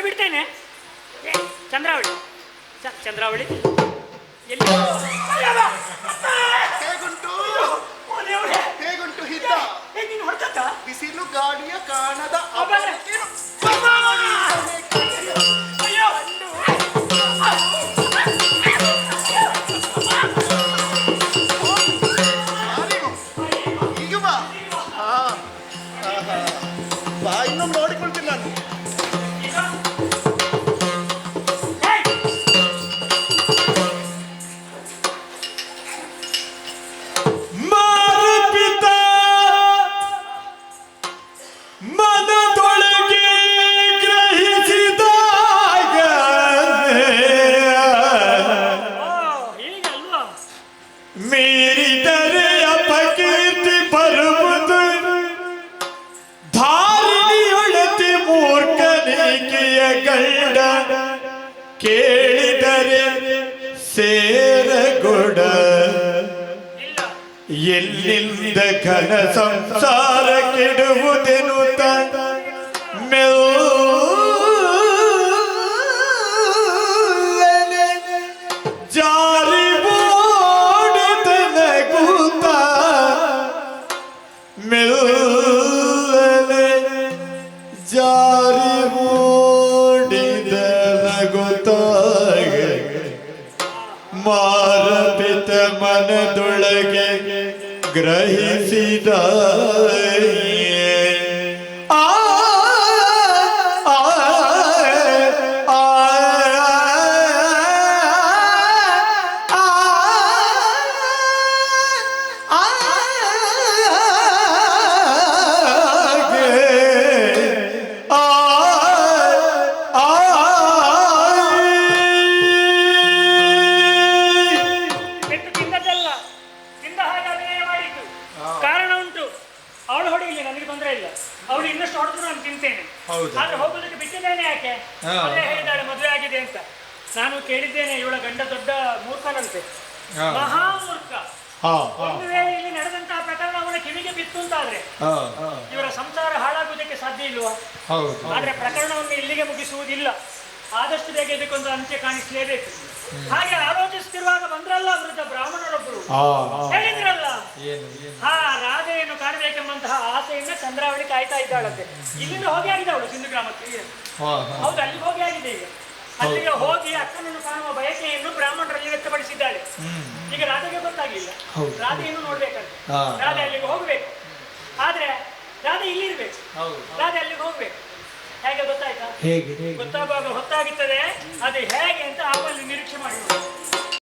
ಬಿಡ್ತೇನೆ. ಏ ಚಂದ್ರಾವಳಿ ಚಂದ್ರಾವಳಿ ಎಲ್ಲಿ? ಹೇಗುಂಟು ಓ ದೇವ್ರೆ, ಹೇಗುಂಟು ಹಿತ ಏ ನೀನು ಹೊರಟತ್ತ? ಬಿಸಿಲು ಗಾಳಿಯ ಕಾಣದ ಅಬ್ಬರೆ. ಅಯ್ಯೋ ಈಗ ಬಾ. ಬಾ, ಇನ್ನೊಮ್ಮೆ ನೋಡಿಕೊಳ್ತೀನಿ ನಾನು. ಮಾರುಪಿತ ಮನದೊಳಗೆ ಗ್ರಹಿಸಿದಾಗ ಹೀಗಲ್ವಾ? ಮೀರಿದರೆ ಅಪಕೀರ್ತಿ ಬರುವುದು, ಧಾರಿಣಿಯೊಳತಿ ಮೂರ್ಖನಿಕೆಯ ಗಂಡ, ಕೇಳಿದರೆ ಸೇರಗೊಡ. ಇಲ್ಲ. ಎಲ್ಲಿಂದ ಘನ ಸಂಸಾರ ಕೆಡುವುದೆನುತ ಮೆಲ್ಲನೆ ಜಾರಿ ಓಡಿದನಗುತ್ತ, ಮೆಲ್ಲನೆ ಜಾರಿ ಓಡಿದನಗುತ್ತ. ಮಾರಪಿತ ಮನದೊಳಗೆ ಗ್ರಹಿಸಿದ ಆ ಪೆಟ್ಟು ತಿಂದದ್ದಲ್ಲ, ತಿಂದ ಹಾಗೆ ಅಭಿನಯ ಮಾಡಿದ್ದು. ಕಾರಣ ಉಂಟು. ಅವಳು ಹೊಡೆಯಲಿ, ನನಗೆ ತೊಂದರೆ ಇಲ್ಲ. ಅವಳು ಇನ್ನಷ್ಟು ಹೊಡೆದ್ರು ನಾನು ತಿಂತೇನೆ. ಆದ್ರೆ ಹೋಗೋದಕ್ಕೆ ಬಿಟ್ಟಿದ್ದೇನೆ. ಯಾಕೆ? ಅದೇ ಹೇಳಿದ್ದಾಳೆ ಮದುವೆ ಆಗಿದೆ ಅಂತ. ನಾನು ಕೇಳಿದ್ದೇನೆ, ಇವಳ ಗಂಡ ದೊಡ್ಡ ಮೂರ್ಖನಂತೆ, ಮಹಾಮೂರ್ಖ. ಒಂದು ವೇಳೆ ಇಲ್ಲಿ ನಡೆದಂತಹ ಪ್ರಕರಣ ಅವನ ಕಿವಿಗೆ ಬಿತ್ತು ಅಂತಾದ್ರೆ ಇವರ ಸಂಸಾರ ಹಾಳಾಗುವುದಕ್ಕೆ ಸಾಧ್ಯ ಇಲ್ವಾ? ಆದ್ರೆ ಪ್ರಕರಣವನ್ನು ಇಲ್ಲಿಗೆ ಮುಗಿಸುವುದಿಲ್ಲ. ಆದಷ್ಟು ಬೇಗ ಇದಕ್ಕೊಂದು ಅಂತ್ಯ ಕಾಣಿಸಲೇಬೇಕು. ಹಾಗೆ ಆಲೋಚಿಸುತ್ತಿರುವಾಗ ಬಂದ್ರಲ್ಲ ವೃದ್ಧ ಬ್ರಾಹ್ಮಣರೊಬ್ಬರು. ಹೇಳಿದ್ರಲ್ಲ, ಹಾ ರಾಧೆಯನ್ನು ಕಾಣಬೇಕೆಂಬಂತಹ ಆಸೆಯಿಂದ ಚಂದ್ರಾವಳಿ ಕಾಯ್ತಾ ಇದ್ದಾಳಂತೆ. ಇಲ್ಲಿಂದ ಹೋಗಿ ಆಗಿದೆ ಅವಳು ಸಿಂಧು ಗ್ರಾಮಕ್ಕೆ. ಹೌದು, ಅಲ್ಲಿಗೆ ಹೋಗಿ ಆಗಿದೆ. ಈಗ ಅಲ್ಲಿಗೆ ಹೋಗಿ ಅಕ್ಕನನ್ನು ಕಾಣುವ ಬಯಕೆಯನ್ನು ಬ್ರಾಹ್ಮಣರಲ್ಲಿ ವ್ಯಕ್ತಪಡಿಸಿದ್ದಾಳೆ. ಈಗ ರಾಧೆಗೆ ಗೊತ್ತಾಗ್ಲಿಲ್ಲ, ರಾಧೆಯನ್ನು ನೋಡ್ಬೇಕಂತೆ. ರಾಧೆ ಅಲ್ಲಿಗೆ ಹೋಗ್ಬೇಕು. ಆದ್ರೆ ರಾಧೆ ಇಲ್ಲಿರ್ಬೇಕು, ರಾಧೆ ಅಲ್ಲಿಗೆ ಹೋಗ್ಬೇಕು. ಹೇಗೆ ಗೊತ್ತಾಯ್ತಾ? ಗೊತ್ತಾಗುವಾಗ ಹೊತ್ತಾಗುತ್ತದೆ. ಅದು ಹೇಗೆ ಅಂತ ಆಮೇಲೆ ನಿರೀಕ್ಷೆ ಮಾಡಿ.